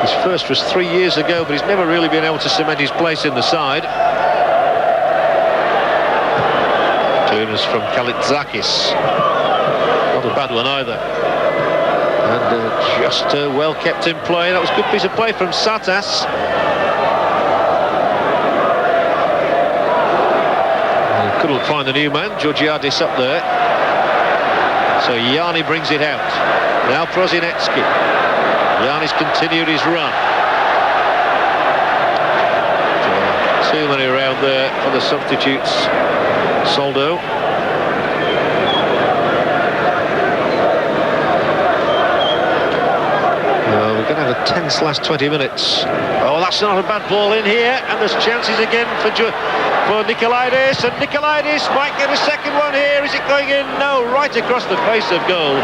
His first was 3 years ago, but he's never really been able to cement his place in the side. Clearance from Kalitzakis. Not a bad one either. And just well kept in play. That was a good piece of play from Satas. Couldn't find the new man, Georgiadis up there. So Yanni brings it out. Now Prosinecki. Yanni's continued his run. Too many around there for the substitutes. Soldo. We're going to have a tense last 20 minutes. Oh, that's not a bad ball in here, and there's chances again for Nikolaidis, and Nikolaidis might get a second one here. Is it going in? No, right across the face of goal.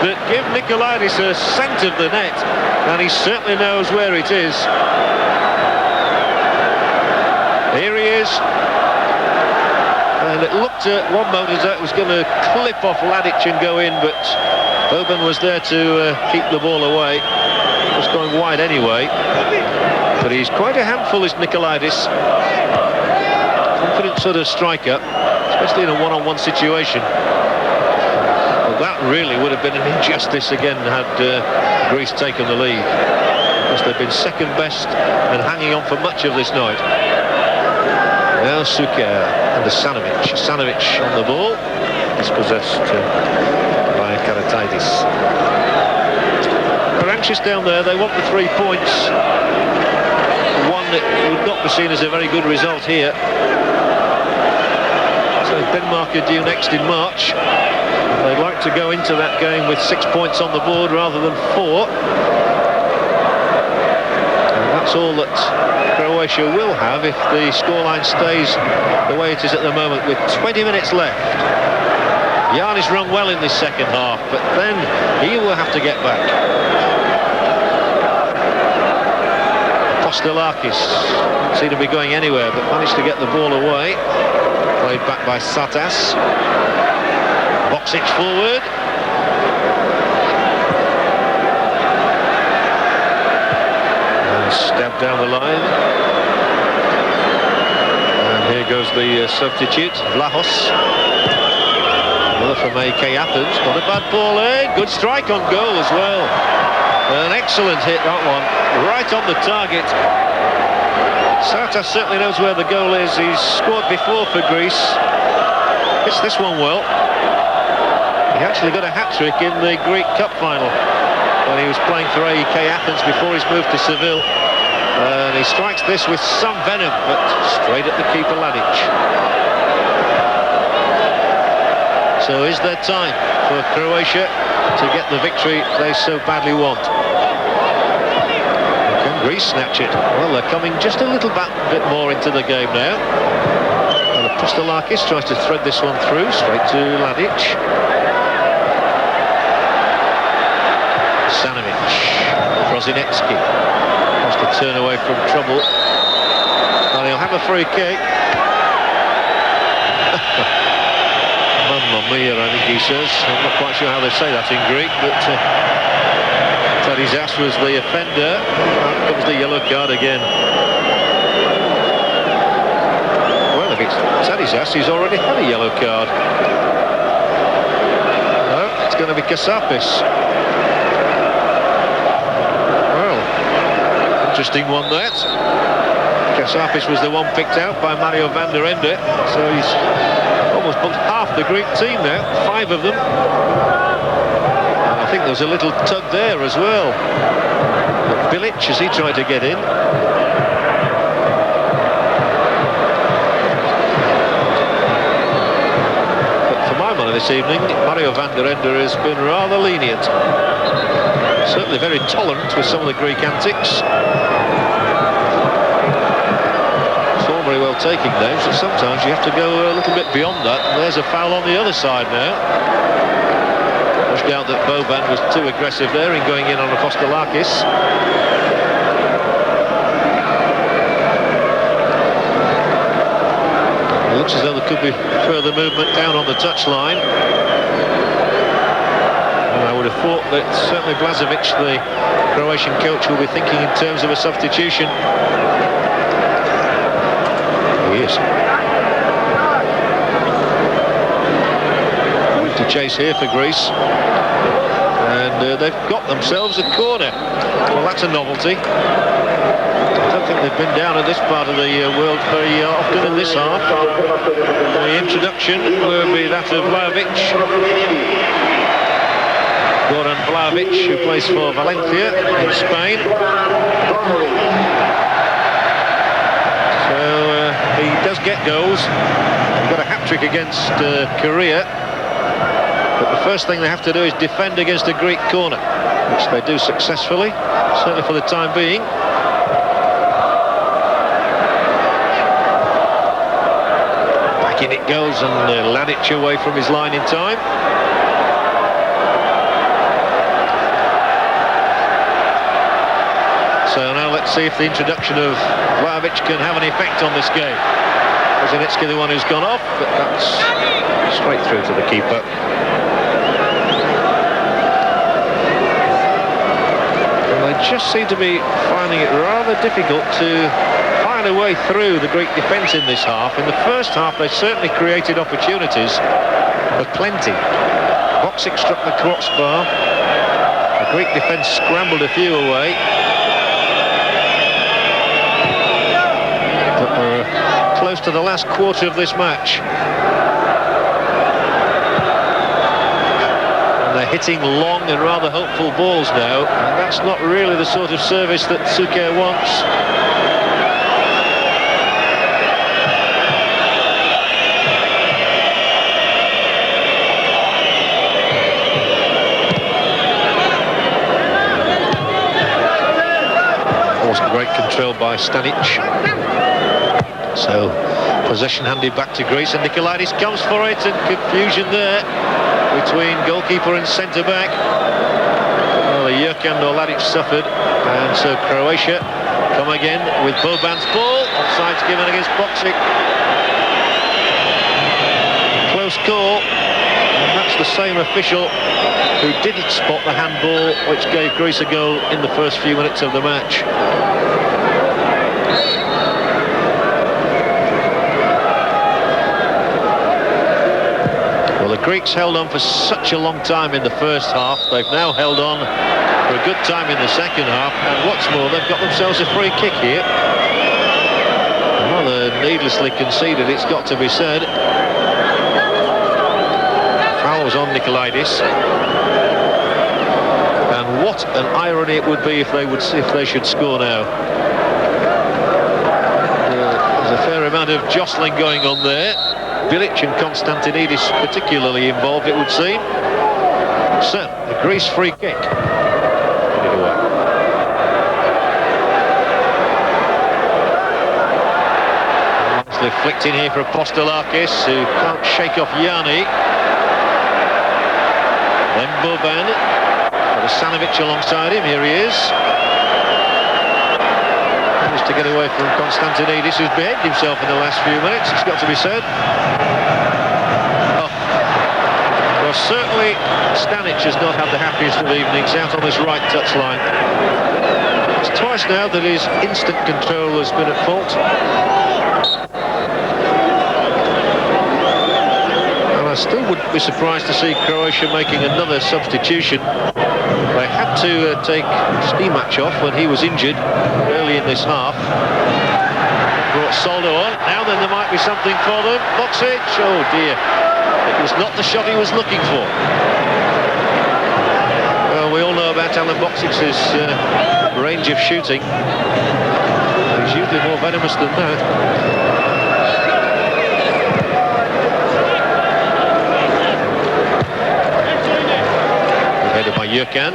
But give Nikolaidis a scent of the net, and he certainly knows where it is. Here he is. And it looked at one moment as though it was going to clip off Ladic and go in, but Boban was there to keep the ball away. It was going wide anyway. But he's quite a handful, is Nikolaidis. Confident sort of striker, especially in a one-on-one situation. Well, that really would have been an injustice again had Greece taken the lead, because they've been second best and hanging on for much of this night. Now Suker and Asanovic. Asanovic on the ball, dispossessed by Karatidis. They're anxious down there. They want the 3 points. One that would not be seen as a very good result here. So Denmark are due next in March. They'd like to go into that game with 6 points on the board rather than 4. And that's all that Croatia will have if the scoreline stays the way it is at the moment, with 20 minutes left. Yanni's run well in this second half, but then he will have to get back. Kostelakis seemed to be going anywhere, but managed to get the ball away. Played back by Satas. Boxic forward. And stabbed down the line. And here here goes the substitute, Vlahos. Another from AK Athens. Not a bad ball there. Good strike on goal as well. An excellent hit, that one. Right on the target. Sartas certainly knows where the goal is. He's scored before for Greece. Hits this one well. He actually got a hat-trick in the Greek Cup final when he was playing for AEK Athens before his move to Seville. And he strikes this with some venom, but straight at the keeper, Ladic. So is there time for Croatia to get the victory they so badly want? Can Greece snatch it? Well, they're coming just a little bit more into the game now. And Apostolakis tries to thread this one through, straight to Ladic. Stanovic, Prosinecki wants to turn away from trouble, and he'll have a free kick. Mamma mia, I think he says. I'm not quite sure how they say that in Greek, but Tadizas was the offender. Out comes the yellow card again. Well, if it's Tadizas, he's already had a yellow card. No, it's going to be Kasapis. Interesting one, that. Kasapis was the one picked out by Mario van der Ende, so he's almost bumped half the Greek team now, 5 of them. And I think there was a little tug there as well. But Bilic, as he tried to get in. But for my money this evening, Mario van der Ende has been rather lenient. Certainly very tolerant with some of the Greek antics. It's all very well taking names, but sometimes you have to go a little bit beyond that. And there's a foul on the other side now. Pushed out that Boban was too aggressive there in going in on Apostolakis. It looks as though there could be further movement down on the touchline. I would have thought that certainly Blažević, the Croatian coach, will be thinking in terms of a substitution. He is. To chase here for Greece. And they've got themselves a corner. Well, that's a novelty. I don't think they've been down at this part of the world very often in this half. The introduction will be that of Vlahovic. Goran Vlahovic, who plays for Valencia in Spain. So he does get goals. He got a hat-trick against Korea. But the first thing they have to do is defend against a Greek corner, which they do successfully, certainly for the time being. Back in it goes, and Ladic away from his line in time. So now let's see if the introduction of Vlahovic can have an effect on this game. Prosinecki the one who's gone off, but that's straight through to the keeper. And they just seem to be finding it rather difficult to find a way through the Greek defence in this half. In the first half they certainly created opportunities, but plenty. Boksic struck the crossbar. The Greek defence scrambled a few away. We're close to the last quarter of this match. And they're hitting long and rather hopeful balls now, and that's not really the sort of service that Suker wants. Great control by Stanic. So possession handed back to Greece, and Nikolaidis comes for it, and confusion there between goalkeeper and centre-back. Well, the Jurkan or Ladic suffered, and so Croatia come again with Boban's ball. Offside's given against Boksic. Close call, and that's the same official who didn't spot the handball which gave Greece a goal in the first few minutes of the match. Greeks held on for such a long time in the first half. They've now held on for a good time in the second half, and what's more, they've got themselves a free kick here. Rather needlessly conceded, it's got to be said. Foul was on Nikolaidis. And what an irony it would be if they should score now. There's a fair amount of jostling going on there. Bilic and Konstantinidis particularly involved, it would seem. So, the Greece free kick. Put it away. Nicely flicked in here for Apostolakis, who can't shake off Yanni. Then Boban. Stanovic alongside him. Here he is. Managed to get away from Konstantinidis, who's behaved himself in the last few minutes, it's got to be said. Oh. Well, certainly Stanic has not had the happiest of evenings out on this right touchline. It's twice now that his instant control has been at fault. And I still wouldn't be surprised to see Croatia making another substitution. They had to take Stimac off when he was injured early in this half. Brought Soldo on. Now then, there might be something for them. Boksic, oh dear. It was not the shot he was looking for. Well, we all know about Alan Boksic's range of shooting. He's usually more venomous than that. By Jurkan.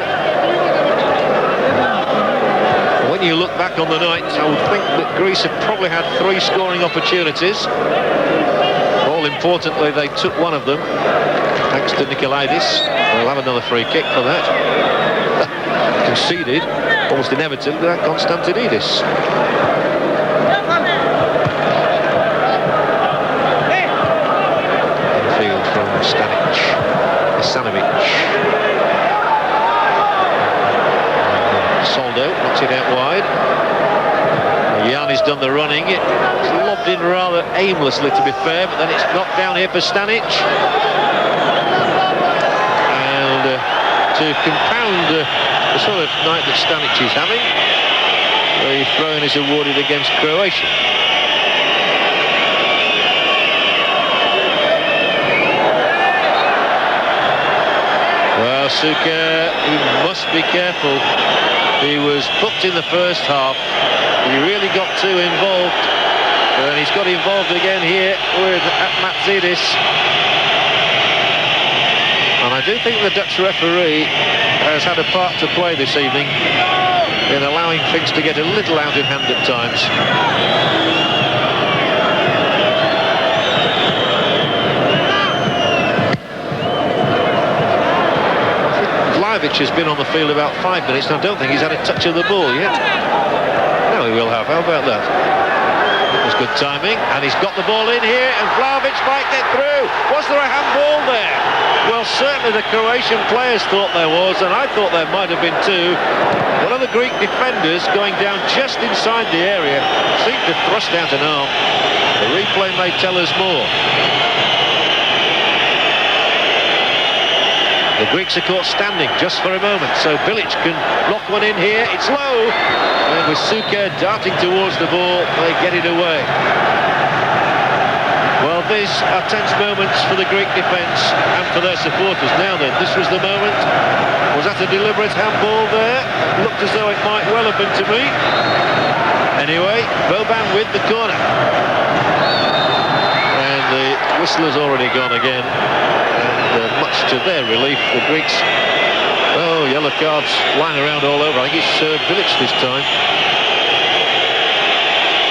When you look back on the night, I would think that Greece have probably had 3 scoring opportunities. All importantly, they took one of them, thanks to Nikolaidis. They'll have another free kick for that. Conceded, almost inevitably, by Konstantinidis. Infield from Stanovic. Soldo knocks it out wide. Yanni's done the running. It's lobbed in rather aimlessly, to be fair, but then it's knocked down here for Stanic. And to compound the sort of night that Stanic is having, the throw-in is awarded against Croatia. Well, Suker, he must be careful. He was booked in the first half. He really got too involved. And he's got involved again here with Matzidis. And I do think the Dutch referee has had a part to play this evening in allowing things to get a little out of hand at times. Has been on the field about 5 minutes, and I don't think he's had a touch of the ball yet. No, he will have. How about that? It was good timing, and he's got the ball in here, and Vlahovic might get through. Was there a handball there? Well, certainly the Croatian players thought there was, and I thought there might have been too. One of the Greek defenders going down just inside the area seemed to thrust out an arm. The replay may tell us more. The Greeks are caught standing just for a moment, so Bilic can block one in here. It's low, and with Suker darting towards the ball, they get it away. Well, these are tense moments for the Greek defence and for their supporters. Now then, this was the moment. Was that a deliberate handball there? It looked as though it might well have been to me. Anyway, Boban with the corner. And the whistler's already gone again. Much to their relief, the Greeks, yellow cards flying around all over. I think it's Bilic this time.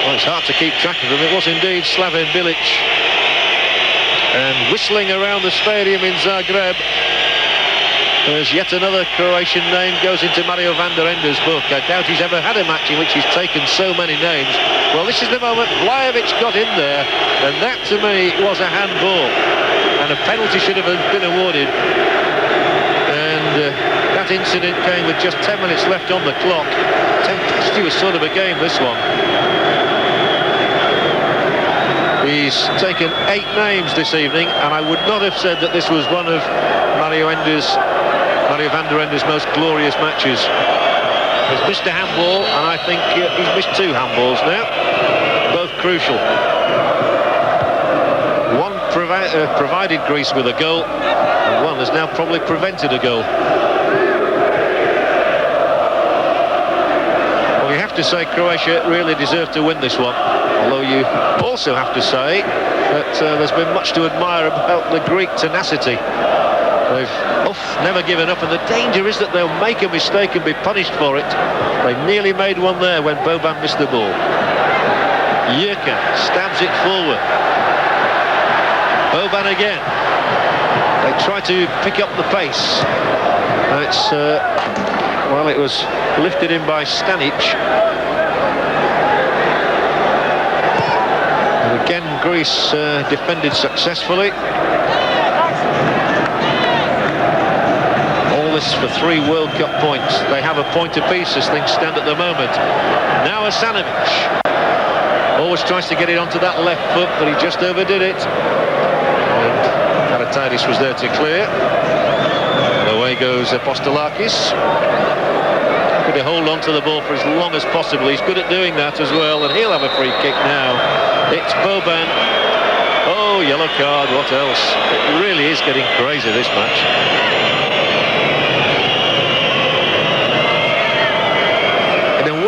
Well, it's hard to keep track of them. It was indeed Slaven Bilic. And whistling around the stadium in Zagreb, as yet another Croatian name goes into Mario van der Ende's book. I doubt he's ever had a match in which he's taken so many names. Well, this is the moment Vlahovic got in there, and that to me was a handball. And a penalty should have been awarded. And that incident came with just 10 minutes left on the clock. Tempestuous sort of a game, this one. He's taken 8 names this evening, and I would not have said that this was one of Mario van der Ende's most glorious matches. He's missed a handball, and I think he's missed 2 handballs now, both crucial. One provided Greece with a goal, and one has now probably prevented a goal. Well, you have to say Croatia really deserved to win this one, although you also have to say that there's been much to admire about the Greek tenacity. They've never given up, and the danger is that they'll make a mistake and be punished for it. They nearly made one there when Boban missed the ball. Jurka stabs it forward. Boban again. They try to pick up the pace. And it's, well, it was lifted in by Stanic. And again, Greece defended successfully. All this for 3 World Cup points. They have a point apiece as things stand at the moment. Now Asanovic. Always tries to get it onto that left foot, but he just overdid it. Karatidis was there to clear. And away goes Apostolakis. Happy to hold on to the ball for as long as possible. He's good at doing that as well, and he'll have a free kick now. It's Boban. Oh, yellow card, what else? It really is getting crazy, this match.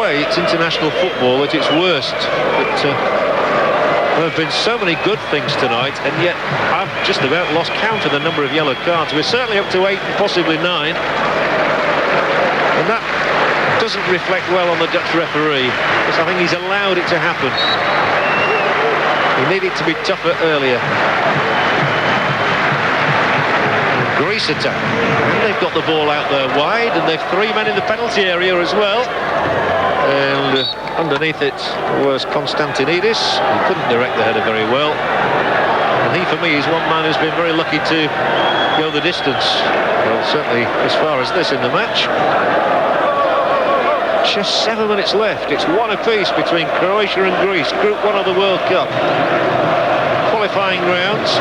It's international football at its worst. There have been so many good things tonight, and yet I've just about lost count of the number of yellow cards. We're certainly up to 8, possibly 9, and that doesn't reflect well on the Dutch referee, because I think he's allowed it to happen. He needed to be tougher earlier. Greece attack, and they've got the ball out there wide, and they've 3 men in the penalty area as well. And underneath it was Konstantinidis. He couldn't direct the header very well. And he, for me, is one man who's been very lucky to go the distance. Well, certainly as far as this in the match. Just 7 minutes left. It's 1 apiece between Croatia and Greece. Group 1 of the World Cup. Qualifying rounds.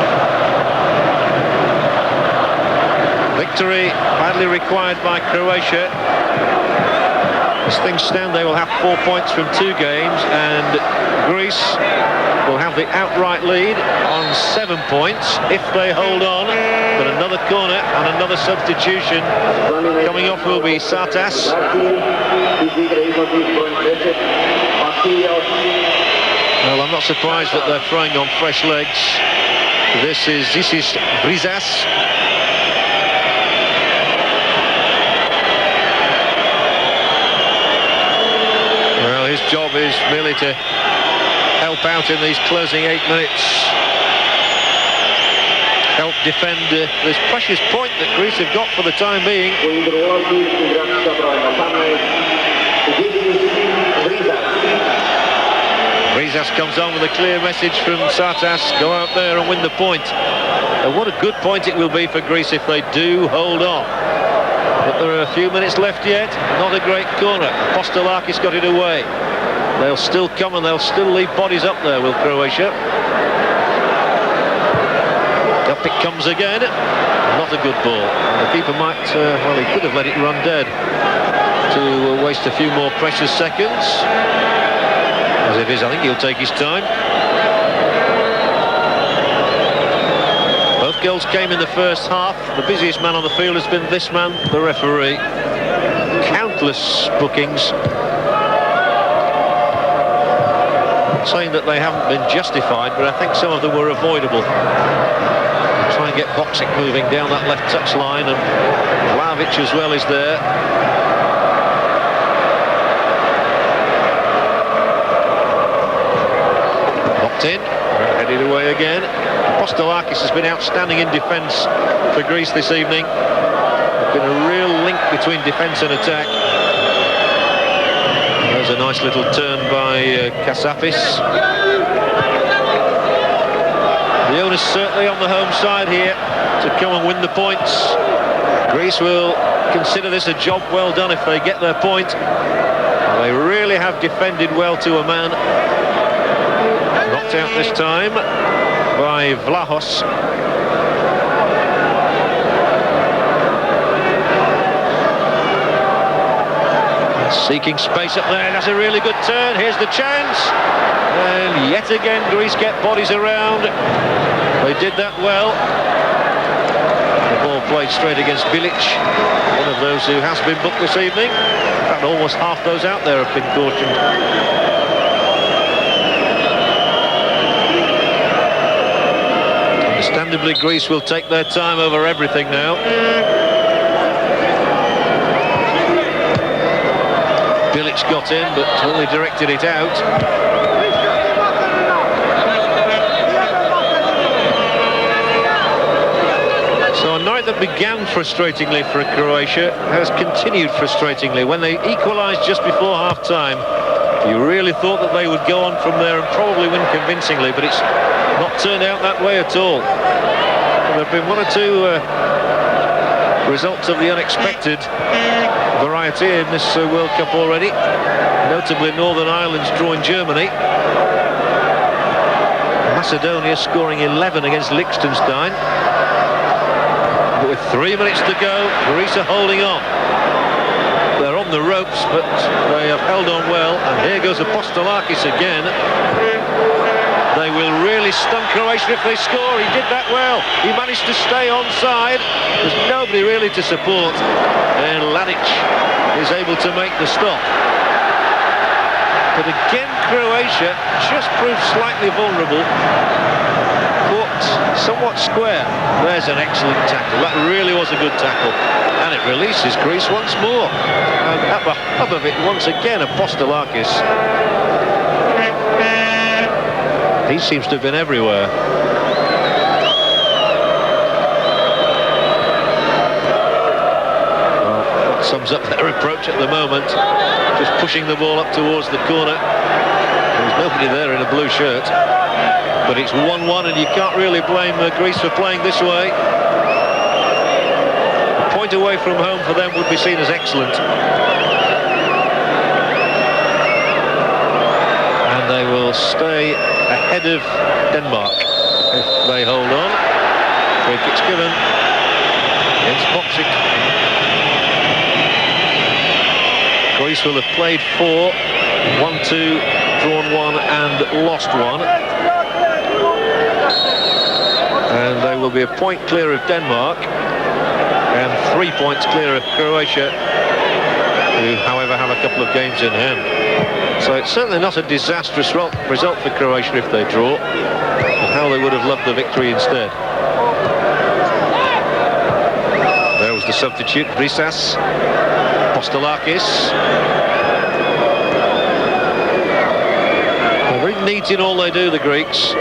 Victory badly required by Croatia. As things stand, they will have 4 points from 2 games, and Greece will have the outright lead on 7 points if they hold on. But another corner and another substitution coming off will be Sartas. Well, I'm not surprised that they're throwing on fresh legs. This is Brizas. His job is merely to help out in these closing 8 minutes. Help defend this precious point that Greece have got for the time being. Brizas comes on with a clear message from Sartas. Go out there and win the point. And what a good point it will be for Greece if they do hold on. But there are a few minutes left yet. Not a great corner. Apostolakis got it away. They'll still come and they'll still leave bodies up there, will Croatia. Up it comes again. Not a good ball. The keeper might, well, he could have let it run dead to waste a few more precious seconds. As it is, I think he'll take his time. Both goals came in the first half. The busiest man on the field has been this man, the referee. Countless bookings. Saying that they haven't been justified, but I think some of them were avoidable. Try and get Boxic moving down that left touch line, and Vlahovic as well is there. Knocked in, headed away again. Apostolakis has been outstanding in defence for Greece this evening. There's been a real link between defence and attack. There's a nice little turn by Kasapis. The onus certainly on the home side here to come and win the points. Greece will consider this a job well done if they get their point. They really have defended well to a man. Knocked out this time by Vlahos. Seeking space up there, that's a really good turn, here's the chance. And yet again Greece get bodies around. They did that well. The ball played straight against Bilic, one of those who has been booked this evening. In fact, almost half those out there have been cautioned. Understandably, Greece will take their time over everything now. Bilic got in, but only directed it out. So a night that began frustratingly for Croatia has continued frustratingly. When they equalised just before half-time, you really thought that they would go on from there and probably win convincingly, but it's not turned out that way at all. There have been one or two results of the unexpected variety in this World Cup already, notably Northern Ireland's drawing Germany, Macedonia scoring 11 against Liechtenstein. But with 3 minutes to go, Greece are holding on. They're on the ropes, but they have held on well, and here goes Apostolakis again. They will really stun Croatia if they score. He did that well. He managed to stay onside. There's nobody really to support. And Lanic is able to make the stop. But again, Croatia just proved slightly vulnerable. Caught somewhat square. There's an excellent tackle. That really was a good tackle. And it releases Greece once more. And at the hub of it, once again, Apostolakis. He seems to have been everywhere. Well, that sums up their approach at the moment. Just pushing the ball up towards the corner. There's nobody there in a blue shirt. But it's 1-1 and you can't really blame Greece for playing this way. A point away from home for them would be seen as excellent. And they will stay ahead of Denmark if they hold on. Free kick's given against Boksic. Greece will have played 4, 1-2, drawn 1 and lost 1. And they will be a point clear of Denmark and 3 points clear of Croatia, who however have a couple of games in hand. So it's certainly not a disastrous result for Croatia if they draw. How they would have loved the victory instead. There was the substitute, Brisas. Apostolakis. They're very neat in all they do, the Greeks.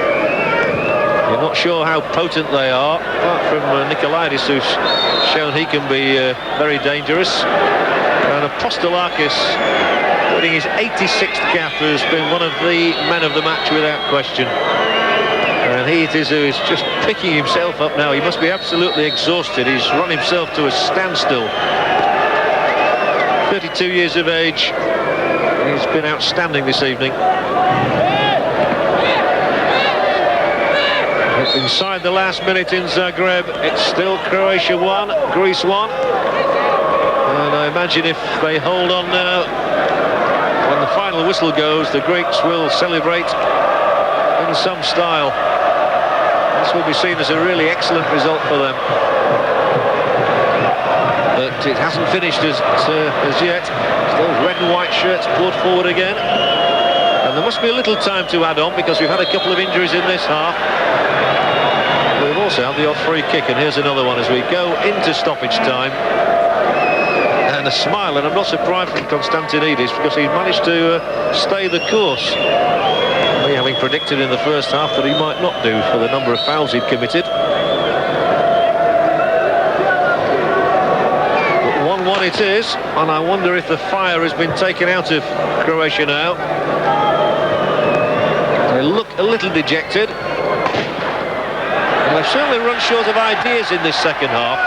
You're not sure how potent they are, apart from Nikolaidis, who's shown he can be very dangerous. And Apostolakis, winning his 86th cap, has been one of the men of the match without question. And he it is who is just picking himself up now. He must be absolutely exhausted. He's run himself to a standstill. 32 years of age. He's been outstanding this evening. Inside the last minute in Zagreb, it's still Croatia 1, Greece 1. And I imagine if they hold on now, when the final whistle goes, the Greeks will celebrate in some style. This will be seen as a really excellent result for them. But it hasn't finished as yet. It's those red and white shirts pulled forward again. And there must be a little time to add on because we've had a couple of injuries in this half. We've also had the odd free kick, and here's another one as we go into stoppage time. And a smile, and I'm not surprised from Konstantinidis because he managed to stay the course. Me having predicted in the first half that he might not do for the number of fouls he'd committed. But 1-1 it is, and I wonder if the fire has been taken out of Croatia now. They look a little dejected. And they've certainly run short of ideas in this second half.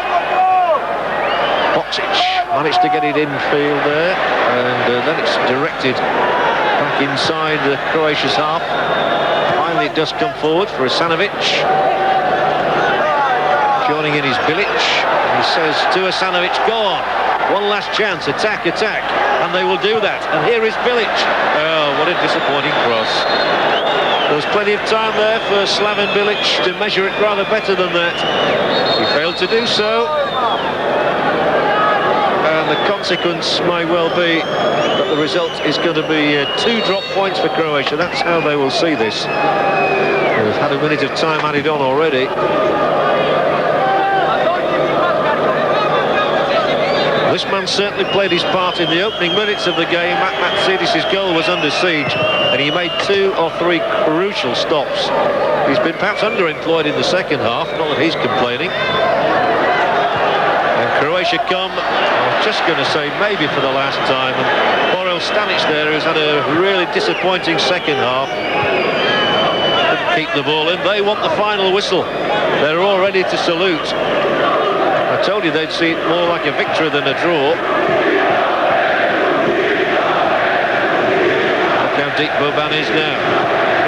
Boksic managed to get it infield there, and then it's directed back inside Croatia's half. Finally it does come forward for Asanovic. Joining in his Bilic. He says to Asanovic, go on. One last chance, attack, attack. And they will do that. And here is Bilic. Oh, what a disappointing cross. There was plenty of time there for Slaven Bilic to measure it rather better than that. He failed to do so. And the consequence may well be that the result is going to be 2 drop points for Croatia. That's how they will see this. We've had a minute of time added on already. This man certainly played his part in the opening minutes of the game. Matsidis' goal was under siege, and he made 2 or 3 crucial stops. He's been perhaps underemployed in the second half, not that he's complaining. And Croatia come, I'm just going to say maybe for the last time, and Borel Stanic there, who's had a really disappointing second half. Couldn't keep the ball in. They want the final whistle. They're all ready to salute. I told you they'd see it more like a victory than a draw. Look how deep Boban is now.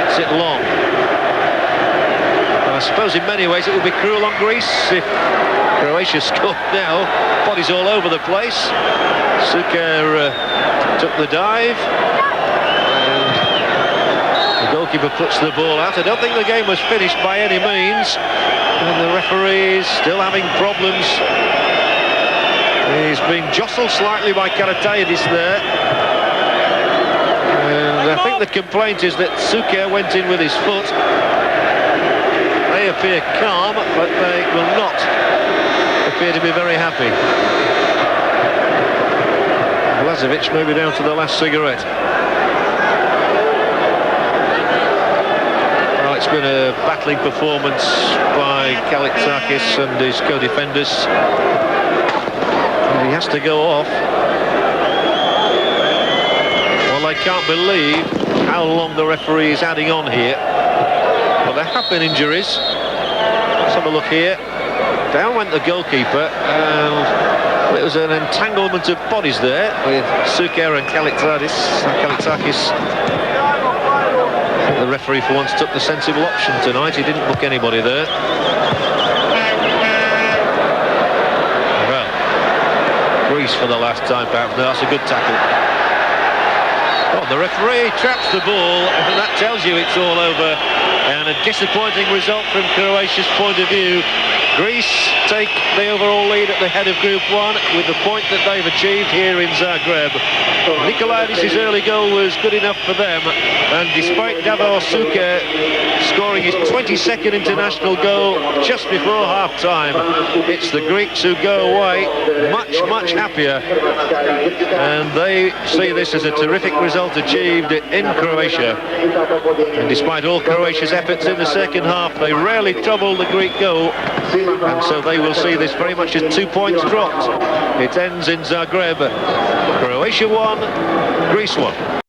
Hits it long. And I suppose in many ways it would be cruel on Greece if Croatia scored now. Bodies all over the place. Suker took the dive. And the goalkeeper puts the ball out. I don't think the game was finished by any means. And the referee is still having problems. He's being jostled slightly by Karatayidis there. And I think the complaint is that Suker went in with his foot. They appear calm, but they will not appear to be very happy. Blažević maybe down to the last cigarette. It's been a battling performance by Kalaitzakis and his co-defenders. And he has to go off. Well, I can't believe how long the referee is adding on here. Well, there have been injuries. Let's have a look here. Down went the goalkeeper, and it was an entanglement of bodies there with Suker and Kalaitzakis. The referee for once took the sensible option tonight. He didn't book anybody there. Well, Greece for the last time perhaps. No, that's a good tackle. Oh, the referee traps the ball, and that tells you it's all over. And a disappointing result from Croatia's point of view. Greece take the overall lead at the head of Group 1 with the point that they've achieved here in Zagreb. Nikolaidis' early goal was good enough for them, and despite Davor Suker scoring his 22nd international goal just before half-time, it's the Greeks who go away much happier, and they see this as a terrific result achieved in Croatia. And despite all Croatia's efforts in the second half, they rarely trouble the Greek goal, and so they will see this very much as 2 points dropped. It ends in Zagreb. Croatia 1, Greece 1.